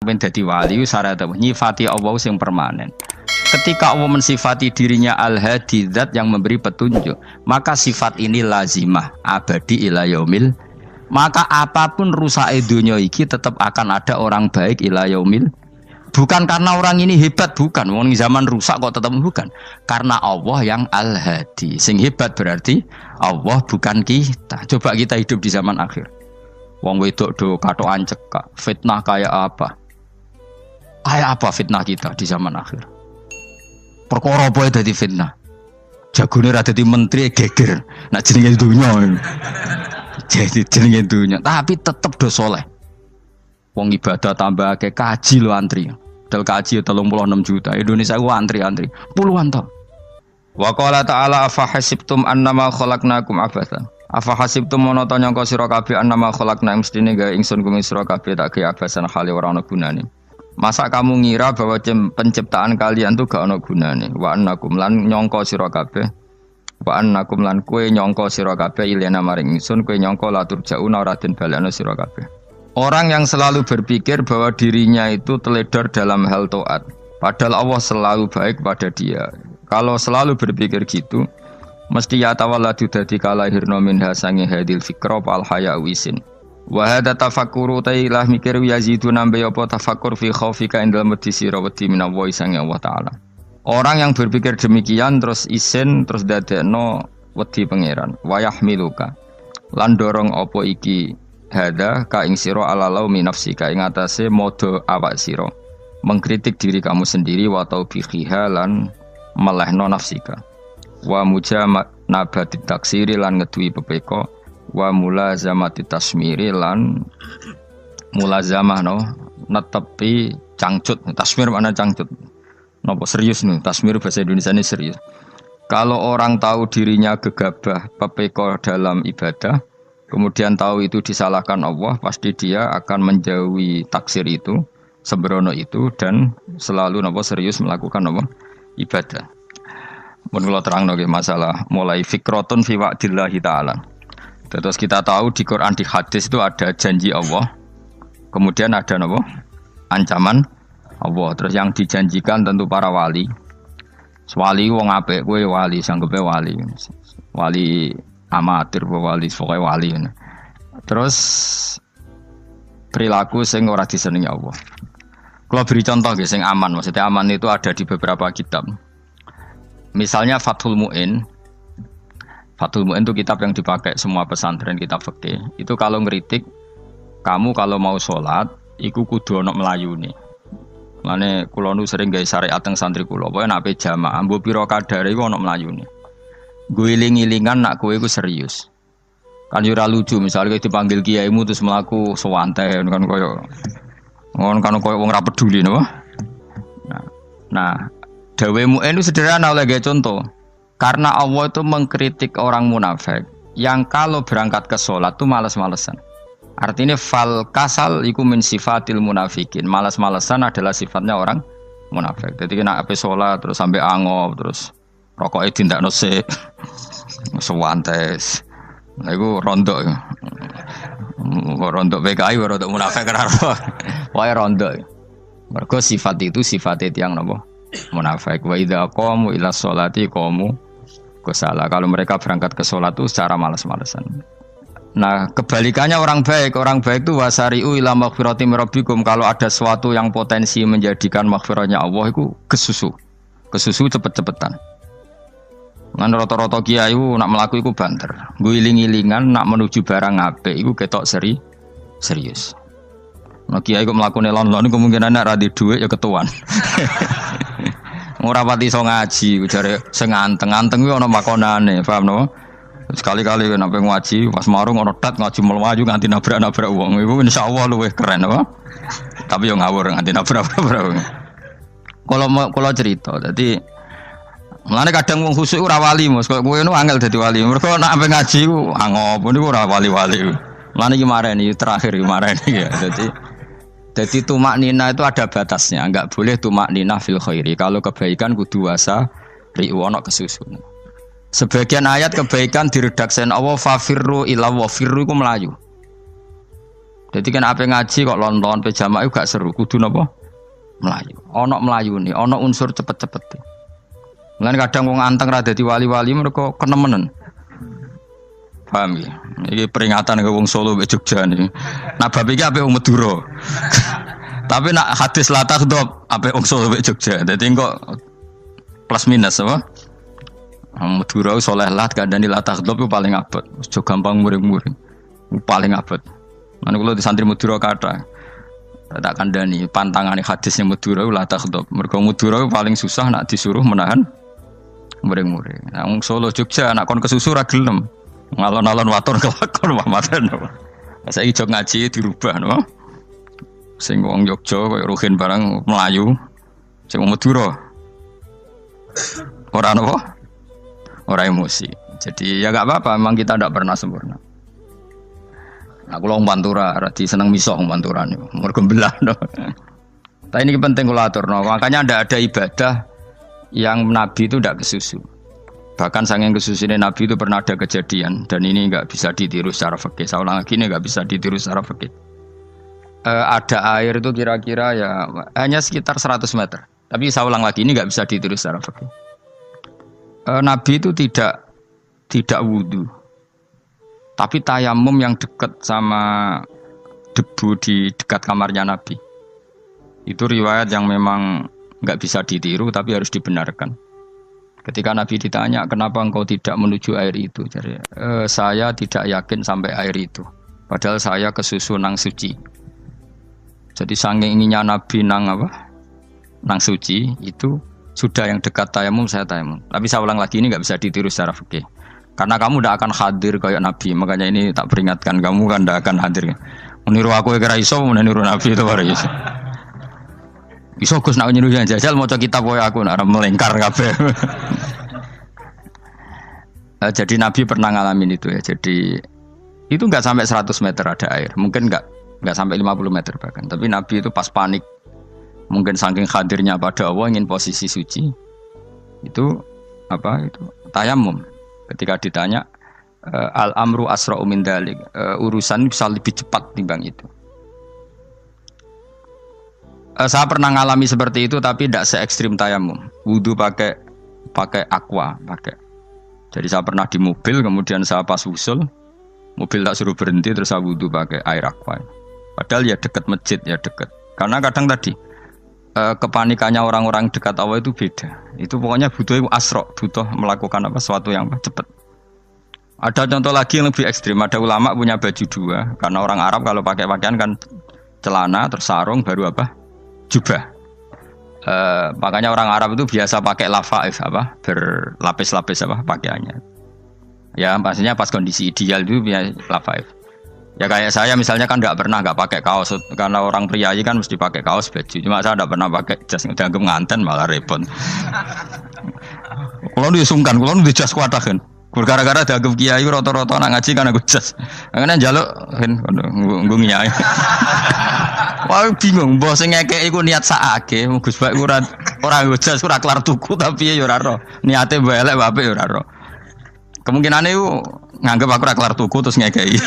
kepen dadi wali syarat nyifati Allah sing permanen. Ketika Allah mensifati dirinya Al-Hadi, zat yang memberi petunjuk, maka sifat ini lazimah abadi ila yaumil. Maka apapun rusake dunya iki tetap akan ada orang baik ila yaumil. Bukan karena orang ini hebat, bukan. Wong zaman rusak kok tetap bukan. Karena Allah yang Al-Hadi. Sing hebat berarti Allah bukan kita. Coba kita hidup di zaman akhir. Wong wedok do katokan cekak, fitnah kayak apa? Kayak apa fitnah kita di zaman akhir? Perkara apa dadi fitnah? Jagone ra dadi menteri geger. Nak jenenge dunya. Jadi jenenge dunya, tapi tetep do saleh. Wong ibadah tambah ke kaji lo antri. Dal kaji 36 juta. Indonesia gua antri-antri puluhan tahun. Wa qala ta'ala afa hasibtum annama khalaqnakum abatsan. Afa hasibtum mono to nyangka sira kabeh annama khalaqna mestine gawe ingsun kuwi sira kabeh tak gawe abasan khali ora ana gunane. Masa kamu ngira bahwa penciptaan kalian tuh gak ana gunane? Wa annakum lan nyangka sira kabeh. Wa annakum lan kowe nyangka sira kabeh ilena maring ingsun kowe nyangka latur jauna ora den balekno sira kabeh. Orang yang selalu berpikir bahwa dirinya itu teledor dalam hal taat, padahal Allah selalu baik pada dia. Kalau selalu berpikir gitu, mesti ya tawalladu dadi kalahirna minha sange hadil fikra fal haya wisin. Wa hadza tafakkuru tailah mikir yazidu nambe apa tafakkur fi khaufika indal mati sira wedi minallahi sange Allah taala. Orang yang berpikir demikian terus isin terus dadekno wedi pangeran. Wa yahmiluka lan dorong apa iki hada ka ing sira alalau min nafsika ing atase modo awak sira mengkritik diri kamu sendiri wa taubihiha lan melehno nafsika wa mujanabati taksiri lan ngeduwi pepeko wa mulazamati tasmiri lan mulazamah no netepi cangcut. Tasmir mana cangcut napa serius nih tasmir bahasa Indonesia ini serius. Kalau orang tahu dirinya gegabah pepeko dalam ibadah kemudian tahu itu disalahkan Allah, pasti dia akan menjauhi taksir itu, sembrono itu, dan selalu serius melakukan ibadah. Menurut terang masalah mulai fikrotun fi wa'dillahi ta'ala. Terus kita tahu di Quran di hadis itu ada janji Allah, kemudian ada ancaman Allah. Terus yang dijanjikan tentu para wali. Wali wong apik kowe wali, sanggepe wali. Wali amatir wali pokoknya wali. Terus perilaku sing ora disenengi Allah. Kalau beri contoh guys, sing aman, maksudnya aman itu ada di beberapa kitab. Misalnya Fathul Mu'in. Fathul Mu'in itu kitab yang dipakai semua pesantren kitab fikih. Itu kalau ngeritik kamu kalau mau sholat, iku kudu ana melayune. Mane kula nu sering gawe syariat teng santri kula, pokoke nek jamaah mbok pira kadare iku ana melayune. Guling-gilingan nak kowe iku serius. Kan yo ora lucu misalnya dipanggil kiaimu terus mlaku sewanten kan koyo wong ora peduli napa. Nah, dawe Mu'in itu sederhana oleh gawe contoh. Karena Allah itu mengkritik orang munafik yang kalau berangkat ke sholat tuh malas-malesan. Artinya fal kasal iku min sifatil munafikin. Malas-malesan adalah sifatnya orang munafik. Jadi kena ape sholat terus sampai angop terus rokoknya tindakno sik sewantes. Nah iku rondok. Rondok PKI rondok munafik karo. Wae rondok. Mergo sifat itu sifatnya tiyang napa? Munafik. Wa idza qamu ila sholati qamu kusala. Kalau mereka berangkat ke sholat itu secara malas-malesan. Nah, kebalikannya orang baik itu wasari'u ila maghfirati mirabbikum. Kalau ada sesuatu yang potensi menjadikan maghfirahnya Allah itu kesusu cepet-cepetan. Ngan rata-rata kiai nak melaku iku banter. Guling-gilingan nak menuju barang apik iku ketok serius. Nah kiai kok mlakune lon-lon kemungkinan nek ra di dhuwit ya ketuan. Ora pati iso ngaji, jare sing anteng-anteng kuwi ana makonane, paham no? Sekali-kali nek ngaji pas marung ana tat ngaji mlayu nganti nabrak-nabrak wong. Iku insyaallah luwih keren apa? Tapi yo ngawur nganti nabrak-nabrak wong. Kalau cerita, jadi mulane kadang wong khusuk ora wali mos, koyo kowe nu angel dadi wali. Mergo nek ape ngaji ku angop niku ora wali-wali. Mulane iki mareni terakhir iki mareni ya. Jadi tumaknina itu ada batasnya, enggak boleh tumaknina fil khairi. Kalau kebaikan kudu wasa riwono kesusun. Sebagian ayat kebaikan diredaksen Allah fafirru ila wa firru iku melayu. Jadi kan apa ngaji kok lonton pe jamaah itu gak seru, kudu napa? Melayu. Ana melayune, ana unsur cepet-cepet. Mulane kadang wong anteng ra dadi wali-wali mereka kenemenen. Paham ya? Ini peringatan ke wong Solo mbek Jogja nih. Nah bab iki ape wong Madura. Tapi nak hadis la takhdhab ape wong Solo mbek Jogja. Dadi kok plus minus apa? Madura soleh lah kandhani la takhdhab paling abot. Aja gampang muring-muring. Paling abot. Mana kula di santri Madura kata tak kandhani pantangane hadisnya Madura la takhdhab. Mergo Madura paling susah nak disuruh menahan muring-muring. Nah wong Solo Jogja nak kon kesusu ra gelem. Ngalon-alon waton kelakon wamaten. Saiki jog ngaji dirubah no. Sing wong Jogja koyo Ruhin barang Melayu. Sing wong Madura. Ora napa? Ora emosi. Jadi ya enggak apa-apa, memang kita tidak pernah sempurna. Aku wong Pantura, radi seneng miso wong Pantura niku. Mergo belah no. Tapi ini penting kula aturno. Makanya ndak ada ibadah yang Nabi itu tidak kesusu. Bahkan saking kesusunya Nabi itu pernah ada kejadian dan ini nggak bisa ditiru secara fikih. Saya ulang lagi ini nggak bisa ditiru secara fikih. Ada air itu kira-kira ya hanya sekitar 100 meter. Tapi saya ulang lagi ini nggak bisa ditiru secara fikih. Nabi itu tidak wudu, tapi tayamum yang dekat sama debu di dekat kamarnya Nabi. Itu riwayat yang memang nggak bisa ditiru tapi harus dibenarkan. Ketika Nabi ditanya, kenapa engkau tidak menuju air itu? Jadi, saya tidak yakin sampai air itu. Padahal saya kesusu nang suci. Jadi saking inginnya Nabi nang apa? Nang suci itu sudah yang dekat tayamum saya tayamum. Tapi saya ulang lagi ini nggak bisa ditiru secara fikih. Karena kamu tidak akan hadir kayak Nabi. Makanya ini tak peringatkan kamu kan tidak akan hadir. Meniru aku kira iso, meniru Nabi itu baru iso. Iso Gus nak nyuruh jajal maca kitab koyo aku nak melengkar kabeh. Jadi Nabi pernah ngalamin itu ya. Jadi itu enggak sampai 100 meter ada air. Mungkin enggak sampai 50 meter bahkan. Tapi Nabi itu pas panik. Mungkin saking hadirnya pada Allah ingin posisi suci. Itu apa itu? Tayamum. Ketika ditanya al-amru asra'u min dzalik. Urusan bisa lebih cepat timbang itu. Saya pernah ngalami seperti itu tapi tidak se ekstrim tayamum. Wudu pakai aqua, pakai. Jadi saya pernah di mobil, kemudian saya pas usul, mobil tak suruh berhenti terus saya wudu pakai air aqua. Padahal ya dekat masjid ya dekat. Karena kadang tadi kepanikannya orang-orang dekat Allah itu beda. Itu pokoknya butuh asro, butuh melakukan apa sesuatu yang cepat. Ada contoh lagi yang lebih ekstrim. Ada ulama punya baju dua, karena orang Arab kalau pakai pakaian kan celana terus sarung baru apa? Jubah. Makanya orang Arab itu biasa pakai lafaif apa berlapis-lapis apa pakaiannya. Ya pastinya pas kondisi ideal itu punya lafaif. Ya kayak saya misalnya kan nggak pakai kaos karena orang priayi kan mesti pakai kaos baju. Cuma saya nggak pernah pakai jas dianggap nganten malah repot. Kalau disungkan, kalau di jas kuatah kan. Gara-gara dianggap kiai rata-rata nak ngaji kan aku jas. Karena jaluk kan nggung nyai. Wah bingung, bos ngekek iku niat sakake, Gus Bak ora jas ora kelar tuku tapi ya ora ro. Niate elek wae ya ora ro. Kemungkinane iku nganggep aku ora kelar tuku terus ngekeki.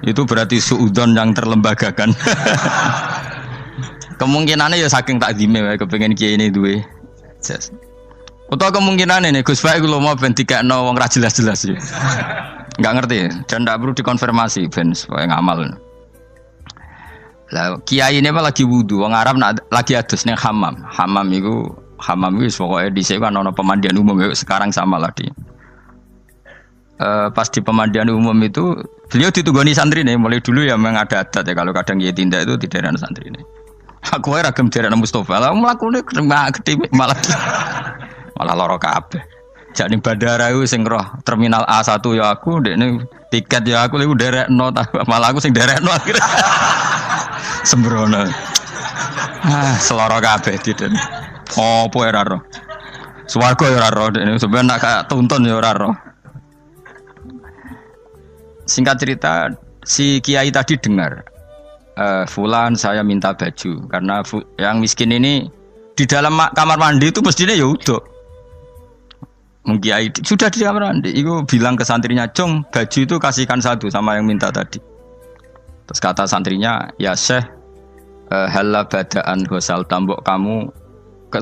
Itu berarti suudzon yang terlembagakan. Kemungkinane ya saking takdime wae kepengin kiai ini duwe jas. Utawa kemungkinane nih Gus Bak iku lho mau ben dikekno wong ra jelas-jelas ya. Enggak ngerti dan ndak perlu dikonfirmasi ben supaya ngamal. Lah kiai ini apa lagi wudu, orang Arab lagi adus ning hammam. Hammam itu pokoknya di sini kan ada pemandian umum sekarang sama lah di. Pas di pemandian umum itu beliau ditunggoni santri nih, mulai dulu ya memang ada adat ya kalau kadang dia tindak itu tidak ada santri nih. Aku ragam derek Mustafa, lah melakukannya gede malah loro kabeh. Jadi bandara itu sing roh terminal A1 ya aku, dekne tiket ya aku lagi derek no, malah aku sing derek no akhirnya. Sembrono. Seloro kabeh diden. Opo ora ro. Swarga ya ora ro, dene sampeyan nak tuntun ya ora ro. Singkat cerita, si kiai tadi dengar fulan saya minta baju karena yang miskin ini di dalam kamar mandi itu mestinya ya udah. Kiai sudah di kamar mandi, itu bilang ke santrinya, "Cung, baju itu kasihkan satu sama yang minta tadi." Terus kata santrinya, ya Syekh, halla badaan ghusal tambok kamu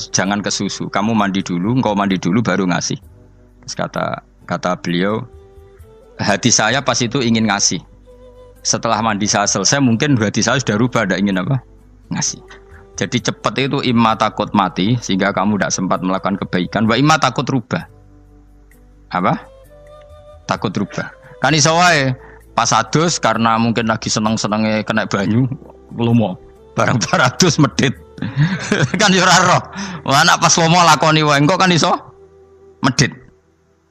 jangan ke susu, kamu mandi dulu, engkau mandi dulu baru ngasih. Terus kata beliau, hati saya pas itu ingin ngasih. Setelah mandi saya selesai, mungkin hati saya sudah rubah, tidak ingin apa? Ngasih. Jadi cepat itu imma takut mati, sehingga kamu tidak sempat melakukan kebaikan, wa imma takut rubah. Apa? Takut rubah. Kan iso wae pas adus karena mungkin lagi seneng-senenge kena banyu, lomo. Barang 200 medit. Kan yo ora roh. Wah anak pas lomo lakoni wae engko kan iso medit.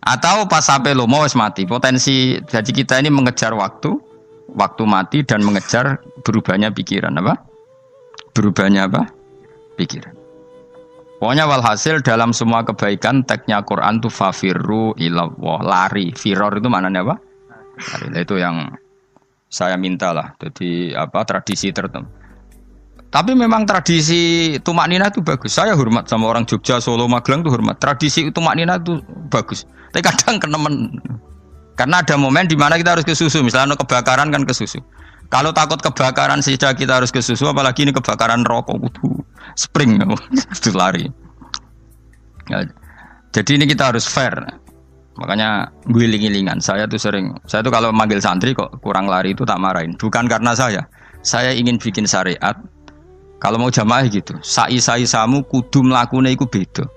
Atau pas sampai lomo wis mati. Potensi jadi kita ini mengejar waktu mati dan mengejar berubahnya pikiran apa? Berubahnya apa? Pikiran. Pokoknya walhasil dalam semua kebaikan teksnya Quran tuh fafirru ilallah, lari. Firor itu maknanya apa? Lari. Itu yang saya minta lah. Jadi apa tradisi tertentu. Tapi memang tradisi tumak nina itu bagus. Saya hormat sama orang Jogja, Solo, Magelang tuh hormat. Tradisi tumak nina itu bagus. Tapi kadang kenemen. Karena ada momen di mana kita harus ke susu. Misalnya kebakaran kan ke susu. Kalau takut kebakaran sejak kita harus ke susu, apalagi ini kebakaran rokok, spring, itu lari. Ya, jadi ini kita harus fair. Makanya guling-gilingan. Saya tuh kalau manggil santri kok kurang lari itu tak marahin. Bukan karena saya ingin bikin syariat. Kalau mau jamaah gitu, sa'i samu kudu mlakune iku beda.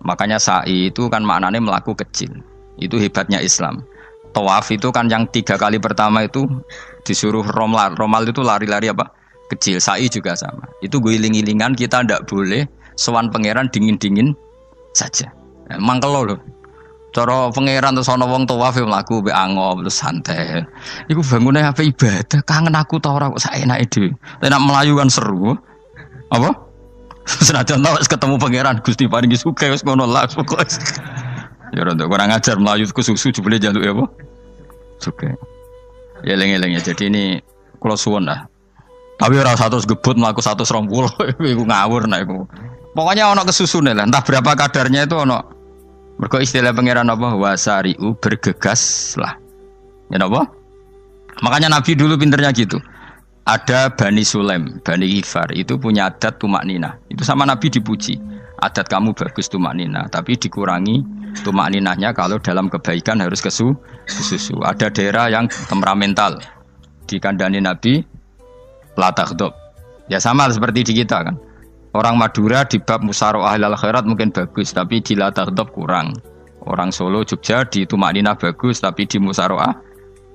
Makanya sa'i itu kan maknanya melaku kecil. Itu hebatnya Islam. Tawaf itu kan yang 3 kali pertama itu disuruh romal itu lari-lari apa? Kecil. Sa'i juga sama. Itu guling-gilingan kita ndak boleh sowan pangeran dingin-dingin saja. Mangkel lho. Cara pangeran terus ana wong tawaf mlaku mbek angop terus santai. Iku bangune apa ibadah? Kangen aku ta ora kok saenake dhewe. Nek melayu kan seru. Apa? Senajan wis ketemu pangeran Gusti paringi sugih wis ngono lah pokoke. Ya ora kurang ajar melayu ku susu jebule njaluk ya apa? Sugih. Ya eling-eling ya. Jadi ini kula suwun lah. Tapi ora 100 gebut mlaku 120 iku ngawur nek iku. Pokoknya ono kesusune lah, entah berapa kadarnya itu ono. Mergo istilah pangeran apa wasari'u bergegas lah. Ya apa? Makanya Nabi dulu pinternya gitu. Ada Bani Sulaim, Bani Ghifar itu punya adat tumak nina. Itu sama Nabi dipuji. Adat kamu bagus tumak nina, tapi dikurangi tumak ninahnya kalau dalam kebaikan harus ke susu. Ada daerah yang temperamental. Dikandani Nabi la taghdab. Ya sama seperti di kita kan. Orang Madura di bab musyawarah ahlul khairat mungkin bagus, tapi di la taghdab kurang. Orang Solo, Jogja di tumak ninah bagus, tapi di musyawarah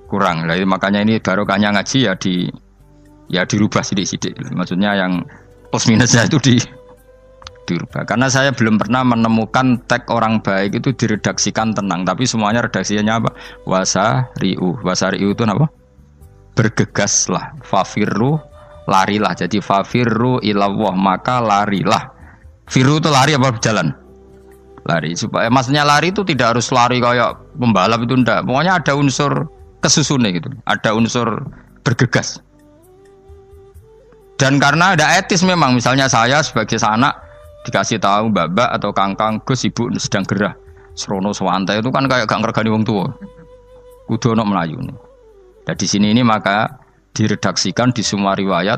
kurang. Jadi makanya ini barokahnya ngaji ya dirubah sidik-sidik. Maksudnya yang plus minusnya itu dirubah. Karena saya belum pernah menemukan tag orang baik itu diredaksikan tenang, tapi semuanya redaksinya apa? Wasari'u. Wasari'u itu apa? Bergegaslah. Fafirru, larilah. Jadi fafirru ilallah, maka larilah. Firu itu lari apa berjalan? Lari. Supaya maksudnya lari itu tidak harus lari kayak pembalap itu enggak. Pokoknya ada unsur kesusunnya gitu. Ada unsur bergegas. Dan karena ada etis memang, misalnya saya sebagai anak dikasih tahu babak atau kangkang Gus ibu sedang gerah serono sewantai itu kan kayak gak ngergani wong tua. Kudu ono melayu nih. Dan di sini ini maka diredaksikan di semua riwayat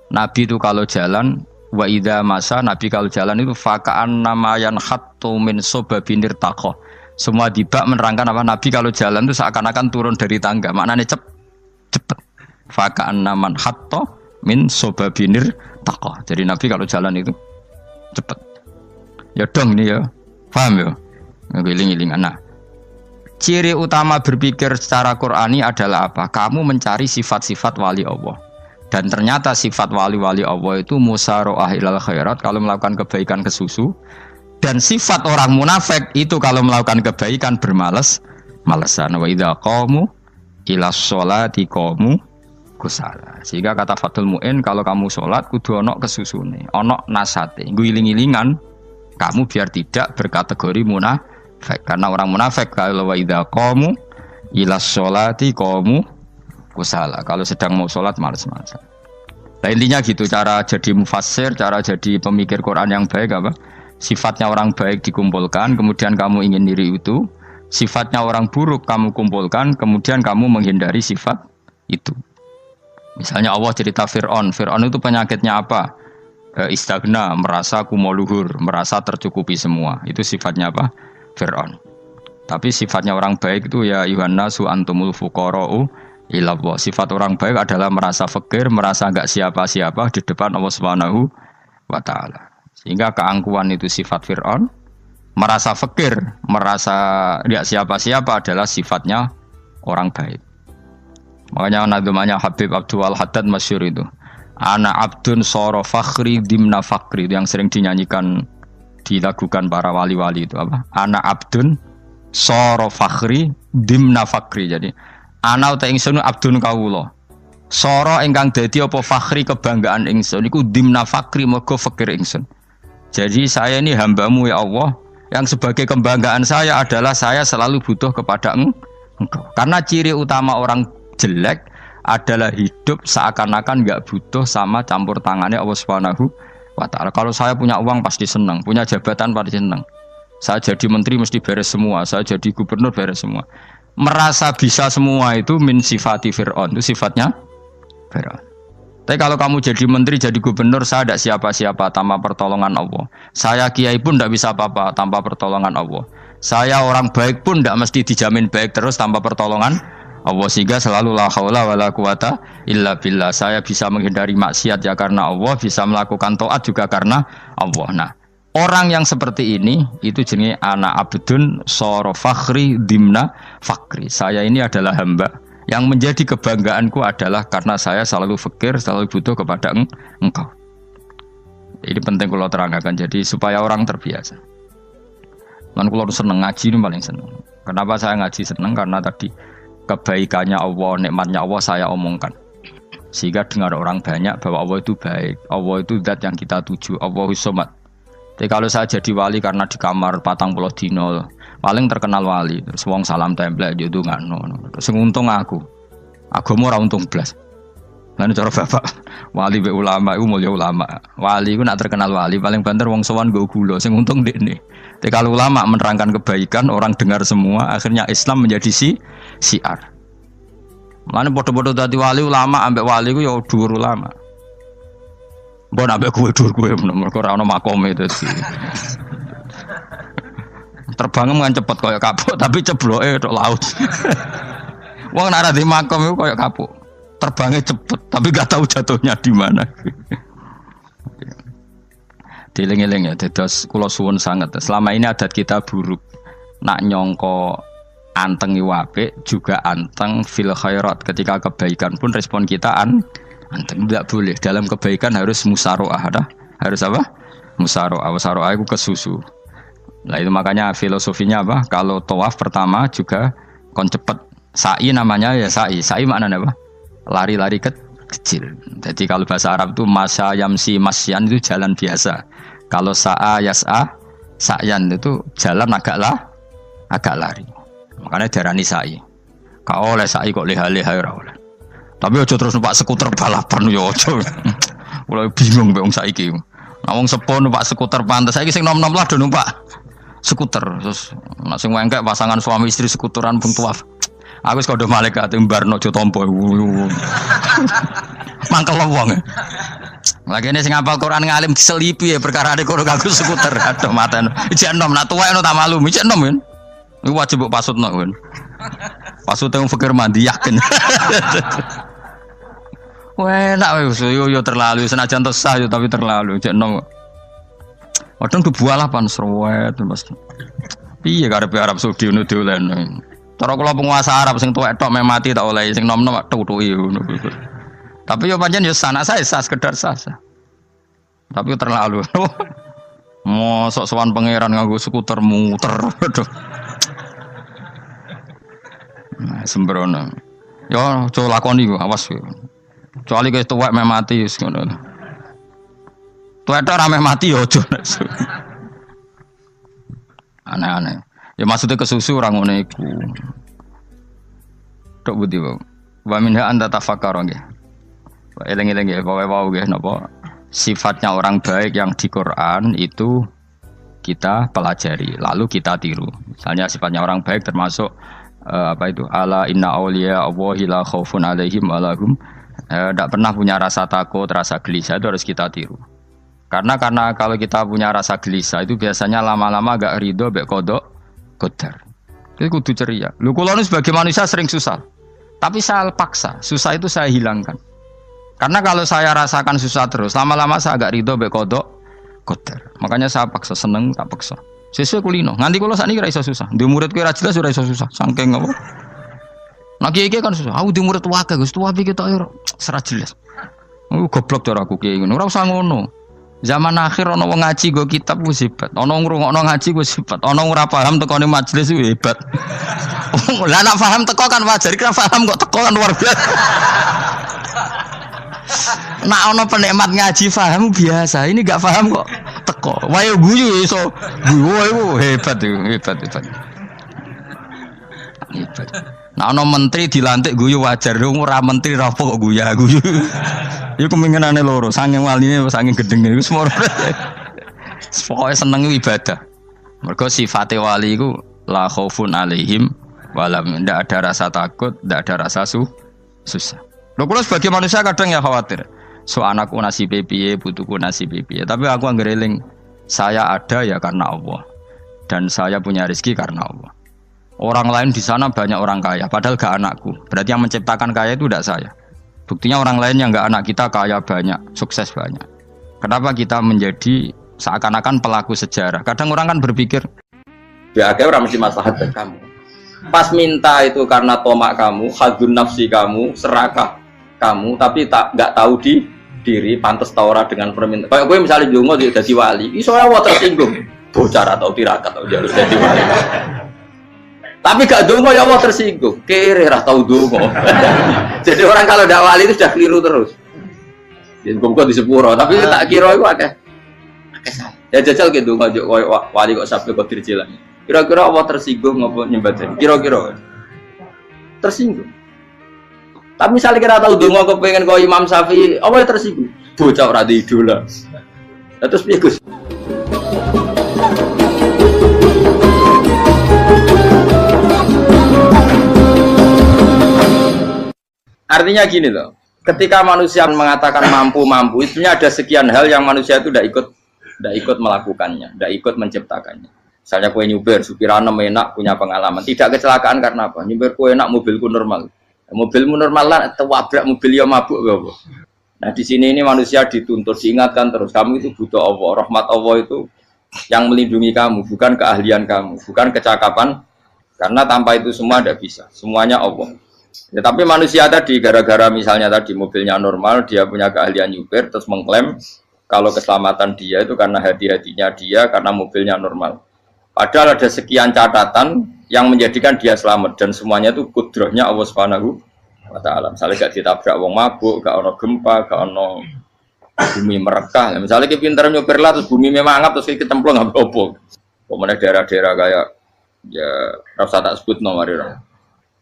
Nabi itu kalau jalan wa idza masa Nabi kalau jalan itu fakaan namayan khattu min sobabinir taqo. Semua dibak menerangkan apa Nabi kalau jalan itu seakan-akan turun dari tangga. Maknanya cepet. Fakaan naman khattu min sobabinir taqo. Jadi Nabi kalau jalan itu cepet. Ya dong ini ya. Paham ya? Ngiling-ngilingan. Nah, ciri utama berpikir secara Qur'ani adalah apa? Kamu mencari sifat-sifat wali Allah. Dan ternyata sifat wali-wali Allah itu musyaroah ilal khairat kalau melakukan kebaikan ke susu. Dan sifat orang munafik itu kalau melakukan kebaikan bermales-malesan. Wa idza qamu ila sholati qamu kusala. Sehingga kata Fathul Mu'in kalau kamu sholat kudu ono kesusune, ono nasate. Guling-gilingan kamu biar tidak berkategori munafik. Karena orang munafik kalau wa idza qamu ila sholati qamu kusala. Kalau sedang mau sholat malas-malasan. Nah, intinya gitu cara jadi mufassir, cara jadi pemikir Quran yang baik apa? Sifatnya orang baik dikumpulkan, kemudian kamu ingin diri itu. Sifatnya orang buruk kamu kumpulkan, kemudian kamu menghindari sifat itu. Misalnya Allah cerita Fir'aun. Fir'aun itu penyakitnya apa? Istagna, merasa kumoluhur, merasa tercukupi semua. Itu sifatnya apa? Fir'aun. Tapi sifatnya orang baik itu ya Yuhannasu antumul fuqara'u ilallah. Sifat orang baik adalah merasa fakir, merasa enggak siapa-siapa di depan Allah Subhanahu wa taala. Sehingga keangkuhan itu sifat Fir'aun, merasa fakir, merasa enggak siapa-siapa adalah sifatnya orang baik. Makanya nadumanya Habib Abdul Haddad masyhur itu. Ana abdun soro fakhri dimna fakri, itu yang sering dinyanyikan dilakukan para wali-wali itu apa? Ana abdun soro fakhri dimna fakri. Jadi ana uta ingsun abdun kawula. Soro ingkang dadi apa fakhri kebanggaan ingsun iku dimna fakri mergo fakir ingsun. Jadi saya ini hambamu ya Allah, yang sebagai kebanggaan saya adalah saya selalu butuh kepada Engkau. Karena ciri utama orang jelek adalah hidup seakan-akan nggak butuh sama campur tangannya Allah Subhanahu wa taala. Kalau saya punya uang pasti senang, punya jabatan pasti senang. Saya jadi menteri mesti beres semua, saya jadi gubernur beres semua. Merasa bisa semua itu min sifati Fir'aun, itu sifatnya Fir'aun. Tapi kalau kamu jadi menteri, jadi gubernur, saya tidak siapa-siapa tanpa pertolongan Allah. Saya kiai pun tidak bisa apa-apa tanpa pertolongan Allah. Saya orang baik pun tidak mesti dijamin baik terus tanpa pertolongan Allah, sehingga selalu la haula wala quwata illa billah. Saya bisa menghindari maksiat ya karena Allah, bisa melakukan taat juga karena Allah. Nah, orang yang seperti ini itu jenenge ana abdun soro fakhri dimna fakri. Saya ini adalah hamba yang menjadi kebanggaanku adalah karena saya selalu fakir, selalu butuh kepada Engkau. Ini penting kalau terangkan, jadi supaya orang terbiasa. Dan kalau seneng ngaji ini paling seneng. Kenapa saya ngaji seneng? Karena tadi kebaikannya Allah, nikmatnya Allah saya omongkan. Sehingga dengar orang banyak bahwa Allah itu baik. Allah itu zat yang kita tuju. Allahus Somad. Jadi kalau saya jadi wali karena di kamar 40 dino, paling terkenal wali. Terus wong salam template yo ndongakno. Terus untung aku. Agama ora untung blas. Lan cara bapak wali be ulama iku mulya ulama. Wali iku nak terkenal wali paling banter wong sowan nggo gula. Sing untung ndekne. Tapi kalau ulama menerangkan kebaikan, orang dengar semua, akhirnya Islam menjadi siar. Mana bodoh-bodoh dadi wali ulama ambek wali ku ya dhuwur ulama. Mbok ambek kowe dhuwur kowe mergo ora ono makome dadi. Terbangem kan cepet kaya kapuk tapi cebloke tok laut. Wong nek ora di makom iku kaya kapuk. Terbangnya cepet tapi gak tahu jatuhnya di mana. Dieling-eling ya, dados kula suwun sangat. Selama ini adat kita buruk. Nak nyongko anteng apik juga anteng fil khairat. Ketika kebaikan pun respon kita anteng. Tidak boleh. Dalam kebaikan harus musaroah. Harus apa? Musaroah. Musaroah itu kesusu. Nah itu makanya filosofinya apa? Kalau tawaf pertama juga kon cepet. Sa'i namanya ya sa'i. Sa'i maknanya apa? Lari-lari kecil. Jadi kalau bahasa Arab itu masya yamsi masyan itu jalan biasa. Kalau sa'a yas'a sa'yan itu jalan agak lari. Makanya diarani sa'i. Kau oleh sa'i kok leha-leha ora oleh. Tapi aja terus numpak skuter balapan yo aja. Mulai bingung mbek wong saiki. Nah wong sepo numpak skuter pantes saiki sing nom-nom lah do numpak skuter. Terus nek sing wengkek pasangan suami istri skuteran pun tuaf. Aku wis kodho malaikat mbarno aja tampa. Mangkel wong. Lagi ini sing hafal Quran ngalim diselipi ya perkara ade kono kanggo skuter. Aduh maten. Ijek enom nak tuwek tak malu. Ijek enom kan. Iku wajib mbok pasutno kan. Pasute wong fikir mandi yakin. Wah, enak wis yo terlalu senajan sah yo tapi terlalu. Ijek enom. Wadon kebualah pan sruwet Mas. Piye karepe Arab Saudi ngono dolen. Cara kula penguasa Arab sing tuwek tok meh mati tak oleh sing nom-nom tutuki ngono. Tapi yo pancen yo sanak saya sah sekedar sah. Tapi terlalu. Mosok sowan pangeran nganggo skuter muter. Nah, sembrono. Yo coba lakoni ku awas yo. Kecuali kowe tuwek meh mati wis ngono. Tuwek tok ora meh mati yo aja. Aneh-aneh. Ya maksudnya kesusu ora ngono iku. Tok budi wae. Wa minha anta tafakkar nggih. Eleng-eleng ya, bawa nggih napa sifatnya orang baik yang di Quran itu kita pelajari, lalu kita tiru. Misalnya sifatnya orang baik termasuk apa itu? Ala inna auliya Allahi la khaufun alaihim wa lahum Tidak pernah punya rasa takut, rasa gelisah itu harus kita tiru. Karena kalau kita punya rasa gelisah itu biasanya lama-lama agak ridho, bek kodok, kodar. Itu kudu ceria. Lu kalau sebagai manusia sering susah, tapi saya paksa, susah itu saya hilangkan. Karena kalau saya rasakan susah terus, lama-lama saya agak ridho, bek kodok, kodar. Makanya saya paksa, seneng tak paksa. Sesuai kulino. Nganti kalau saat ini kira iso susah. Di murid kira jelas sudah iso susah. Sangking apa? Nah kiai kan susah. Aku di murid wae Gus, tua pikir tak serah jelas. Aku goblok cara aku kiai ngono. Ora usah ngono. Zaman akhir ana wong ngaji go kitab wis hebat. Ana ngrungokno ngaji wis hebat. Ana ora paham tekone majelis wis hebat. Lah nek paham teko kan wajar, kira paham kok teko kan luar biasa. Nak ana penikmat ngaji paham biasa. Ini enggak paham kok teko. Wae guyu iso. Guyu hebat itu, hebat. Hebat. Nah ana menteri dilantik guyu wajar, ora menteri ra kok guyu. Iku kemungkinane loro, saking waline saking gedenge iku semua. Pokoke seneng ibadah. Mergo sifate wali iku la khaufun alaihim walam, ndak ada rasa takut, ndak ada rasa susah. Lho kula sebagai manusia kadang ya khawatir. So anakku nasibe piye, putuku nasibe piye. Tapi aku anggere eling saya ada ya karena Allah. Dan saya punya rezeki karena Allah. Orang lain di sana banyak orang kaya, padahal gak anakku. Berarti yang menciptakan kaya itu tidak saya. Buktinya orang lain yang gak anak kita kaya banyak, sukses banyak. Kenapa kita menjadi seakan-akan pelaku sejarah? Kadang orang kan berpikir, ya akhirnya orang mesti maslahat buat kamu. Pas minta itu karena tomak kamu, hadun nafsi kamu, serakah kamu, tapi gak tahu diri, pantas taura dengan permintaan. Kayak gue misalnya dungo jadi wali, ini soalnya tersinggung. Bocah atau tirakat atau jalur jadi wali. Tapi gak dungo ya Allah tersinggung, kere rah tau dungo. Jadi orang kalau tidak wali itu sudah keliru terus. Jadi kok di sepuro, tapi tak kira itu akeh. Ya jajal gitu dungo wali kok sampai kok dirjilan. Kira-kira Allah tersinggung ngopo nyembah. Kira-kira tersinggung. Tapi misalnya kita tahu dungo kepengen kau Imam Syafi'i, Allah tersinggung. Bocah ora di idola. Terus piye Gus? Artinya gini loh, ketika manusia mengatakan mampu, itunya ada sekian hal yang manusia itu tidak ikut melakukannya, tidak ikut menciptakannya. Misalnya kue nyuber, supiranem enak, punya pengalaman, tidak kecelakaan karena apa? Nyuber kue enak, mobilku normal, mobilmu normal lah, tewabrak mobil ya mabuk, ya. Nah di sini ini manusia dituntut, diingatkan terus, kamu itu butuh Allah, rahmat Allah itu yang melindungi kamu, bukan keahlian kamu, bukan kecakapan, karena tanpa itu semua tidak bisa, semuanya Allah. Ya, tapi manusia tadi gara-gara misalnya tadi mobilnya normal, dia punya keahlian nyupir, terus mengklaim kalau keselamatan dia itu karena hati-hatinya dia, karena mobilnya normal. Padahal ada sekian catatan yang menjadikan dia selamat dan semuanya itu kudrahnya Allah Subhanahu wa Ta'ala. Misalnya gak ditabrak wong mabuk, gak ono gempa, gak ono bumi merekah. Misalnya kita pintar nyupir lah, terus bumi memang terus kita templong nggak apa-apa. Kemudian daerah-daerah kayak ya rasa tak sebut nomor itu.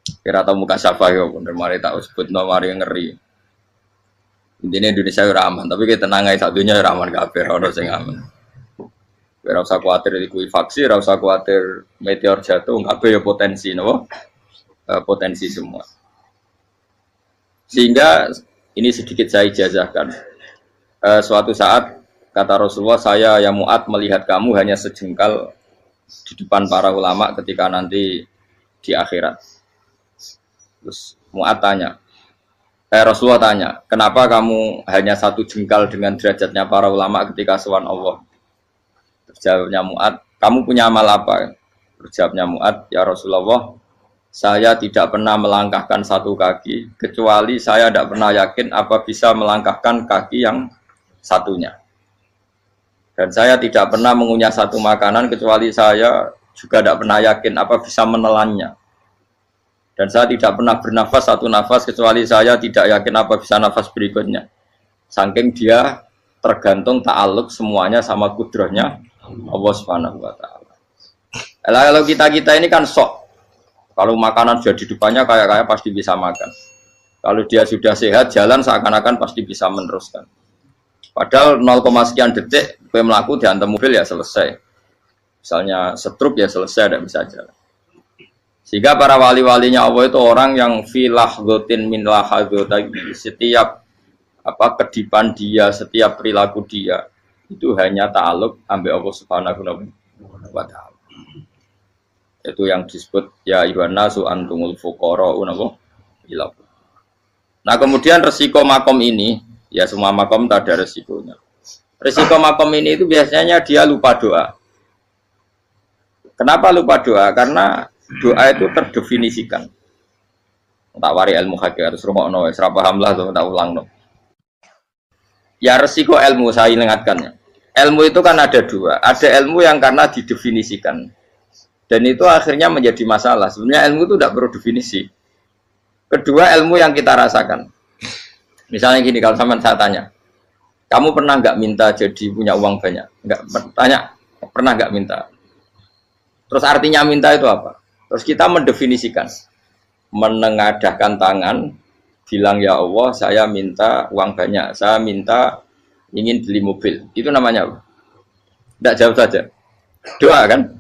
Kira tahu muka siapa ya, bener mari tak sebut nomor yang ngeri. Intinya Indonesia ora aman, tapi kita tenangai satunya ora aman kabeh, ora sing aman. Ora usah kuwatir likuifaksi, ora usah kuwatir meteor jatuh, kabeh ya potensi napa? Potensi semua. Sehingga ini sedikit saya ijazahkan. Suatu saat kata Rasulullah, saya yang Mu'ad melihat kamu hanya sejengkal di depan para ulama ketika nanti di akhirat. Terus Mu'ad tanya, Rasulullah tanya, kenapa kamu hanya satu jengkal dengan derajatnya para ulama ketika sowan Allah? Terjawabnya Mu'ad, kamu punya amal apa? Terjawabnya Mu'ad, ya Rasulullah, saya tidak pernah melangkahkan satu kaki, kecuali saya tidak pernah yakin apa bisa melangkahkan kaki yang satunya. Dan saya tidak pernah mengunyah satu makanan, kecuali saya juga tidak pernah yakin apa bisa menelannya. Dan saya tidak pernah bernafas satu nafas kecuali saya tidak yakin apa bisa nafas berikutnya. Saking dia tergantung ta'aluk semuanya sama kudrahnya Allah Subhanahu wa Ta'ala. Kalau kita ini kan sok. Kalau makanan sudah di depannya kayak pasti bisa makan. Kalau dia sudah sehat jalan seakan-akan pasti bisa meneruskan. Padahal 0, sekian detik gue melaku dihantam mobil ya selesai. Misalnya stroke ya selesai, tidak bisa jalan. Sehingga para wali-walinya Allah itu orang yang filah gotin min lahadotagi, setiap kedipan dia, setiap perilaku dia itu hanya ta'aluk ambil Allah Subhanahu wa ta'ala. Itu yang disebut ya ayyuhan nasu antumul fuqara unapa ila. Nah, kemudian resiko makom ini, ya semua makom tak ada resikonya. Resiko makom ini itu biasanya dia lupa doa. Kenapa lupa doa? Karena doa itu terdefinisikan. Tak wari ilmu hakikat harus rungokno wis ra paham lah tak ulangno. Ya resiko ilmu saya ingatkan. Ilmu itu kan ada dua. Ada ilmu yang karena didefinisikan. Dan itu akhirnya menjadi masalah. Sebenarnya ilmu itu tidak perlu definisi. Kedua, ilmu yang kita rasakan. Misalnya gini, kalau sama saya tanya, kamu pernah nggak minta jadi punya uang banyak? Nggak tanya, pernah nggak minta? Terus artinya minta itu apa? Terus kita mendefinisikan, menengadahkan tangan, bilang ya Allah, saya minta uang banyak, saya minta ingin beli mobil. Itu namanya apa? Tidak jawab saja. Doa kan?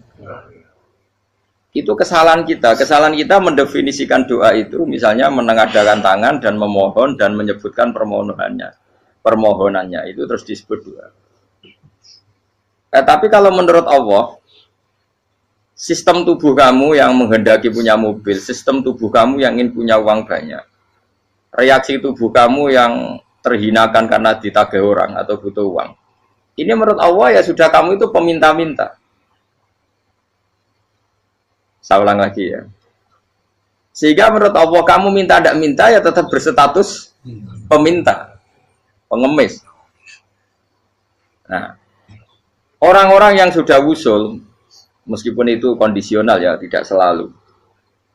Itu kesalahan kita. Kesalahan kita mendefinisikan doa itu, misalnya menengadahkan tangan dan memohon dan menyebutkan permohonannya itu terus disebut doa. Tapi kalau menurut Allah, sistem tubuh kamu yang menghendaki punya mobil, sistem tubuh kamu yang ingin punya uang banyak, reaksi tubuh kamu yang terhinakan karena ditagih orang atau butuh uang, ini menurut Allah ya sudah kamu itu peminta-minta. Saya ulang lagi ya. Sehingga menurut Allah kamu minta tidak minta ya tetap berstatus peminta, pengemis. Nah, orang-orang yang sudah wusul, meskipun itu kondisional ya, tidak selalu.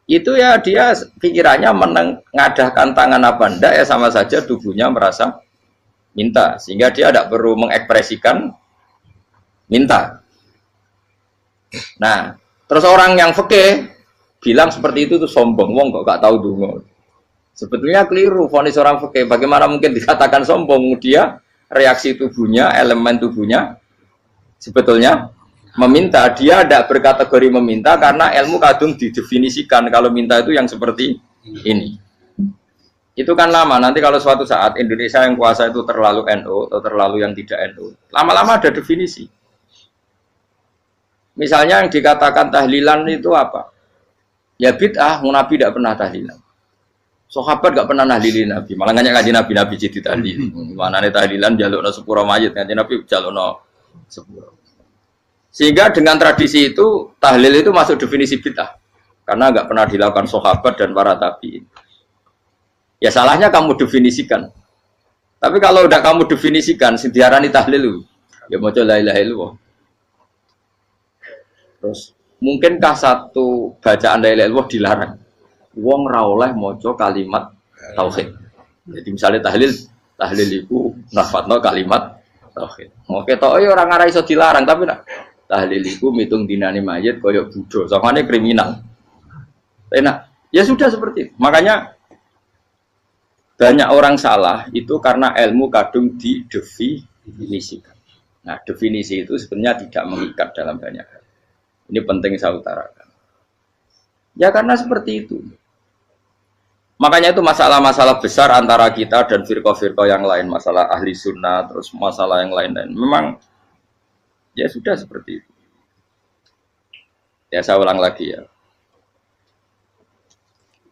Itu ya dia pikirannya menengadahkan tangan apa enggak ya sama saja tubuhnya merasa minta. Sehingga dia tidak perlu mengekspresikan minta. Nah, terus orang yang fikih bilang seperti itu tuh sombong, wong kok gak tahu dungo. Sebetulnya keliru vonis orang fikih. Bagaimana mungkin dikatakan sombong? Dia reaksi tubuhnya, elemen tubuhnya sebetulnya meminta. Dia tidak berkategori meminta karena ilmu kadung didefinisikan kalau minta itu yang seperti ini. Itu kan lama. Nanti kalau suatu saat Indonesia yang kuasa itu terlalu NU atau terlalu yang tidak NU, lama-lama ada definisi. Misalnya yang dikatakan tahlilan itu apa? Ya bid'ah, Nabi tidak pernah tahlilan. Sahabat tidak pernah nahlilin Nabi. Malah nggak ngaji Nabi jadi tahlil. Mana nih tahlilan jalukno sepuro mayit, ngaji Nabi jalukno sepuro. Sehingga dengan tradisi itu tahlil itu masuk definisi bid'ah. Karena nggak pernah dilakukan sahabat dan para tabi'in. Ya salahnya kamu definisikan. Tapi kalau udah kamu definisikan, diarani tahlil, ya mau la ilaha illallah. Terus mungkinkah satu bacaan la ilaha illallah dilarang? Wong ra oleh maca kalimat tauhid. Jadi misalnya tahlil iku nafatno kalimat tauhid. Oke tok ya ora ngara iso dilarang, tapi nak tahlil iku mitung dinane mayit kaya Buddha, samane kriminal. Enak. Ya sudah seperti itu. Makanya banyak orang salah itu karena ilmu kadung didefinisikan. Nah, definisi itu sebenarnya tidak mengikat dalam banyak hal. Ini penting saya utarakan. Ya karena seperti itu. Makanya itu masalah-masalah besar antara kita dan firqah-firqah yang lain. Masalah ahli sunnah, terus masalah yang lain-lain. Memang ya sudah seperti itu. Ya saya ulang lagi ya.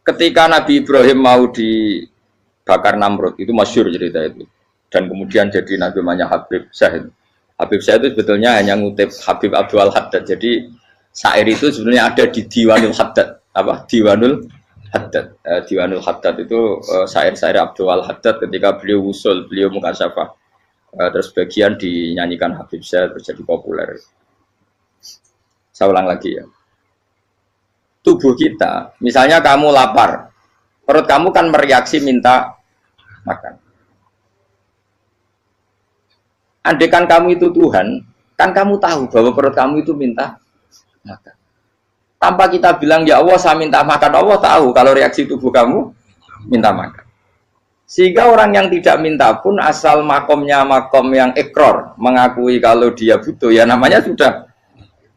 Ketika Nabi Ibrahim mau dibakar Namrud, itu masyhur cerita itu. Dan kemudian jadi Nabi namanya Habib Syahid. Habib Syahid itu sebetulnya hanya ngutip Habib Abdul Haddad. Jadi syair itu sebenarnya ada di Diwanul Haddad. Apa? Diwanul Haddad. Diwanul Haddad itu syair-syair Abdul Haddad ketika beliau usul, beliau mukasyafah. Terus bagian dinyanyikan Habib Syahid terus jadi populer. Saya ulang lagi ya. Tubuh kita, misalnya kamu lapar, perut kamu kan mereaksi minta makan. Andaikan kamu itu Tuhan, kan kamu tahu bahwa perut kamu itu minta makan. Tanpa kita bilang, ya Allah saya minta makan, Allah tahu kalau reaksi tubuh kamu minta makan. Sehingga orang yang tidak minta pun asal makomnya makom yang ikror, mengakui kalau dia butuh, ya namanya sudah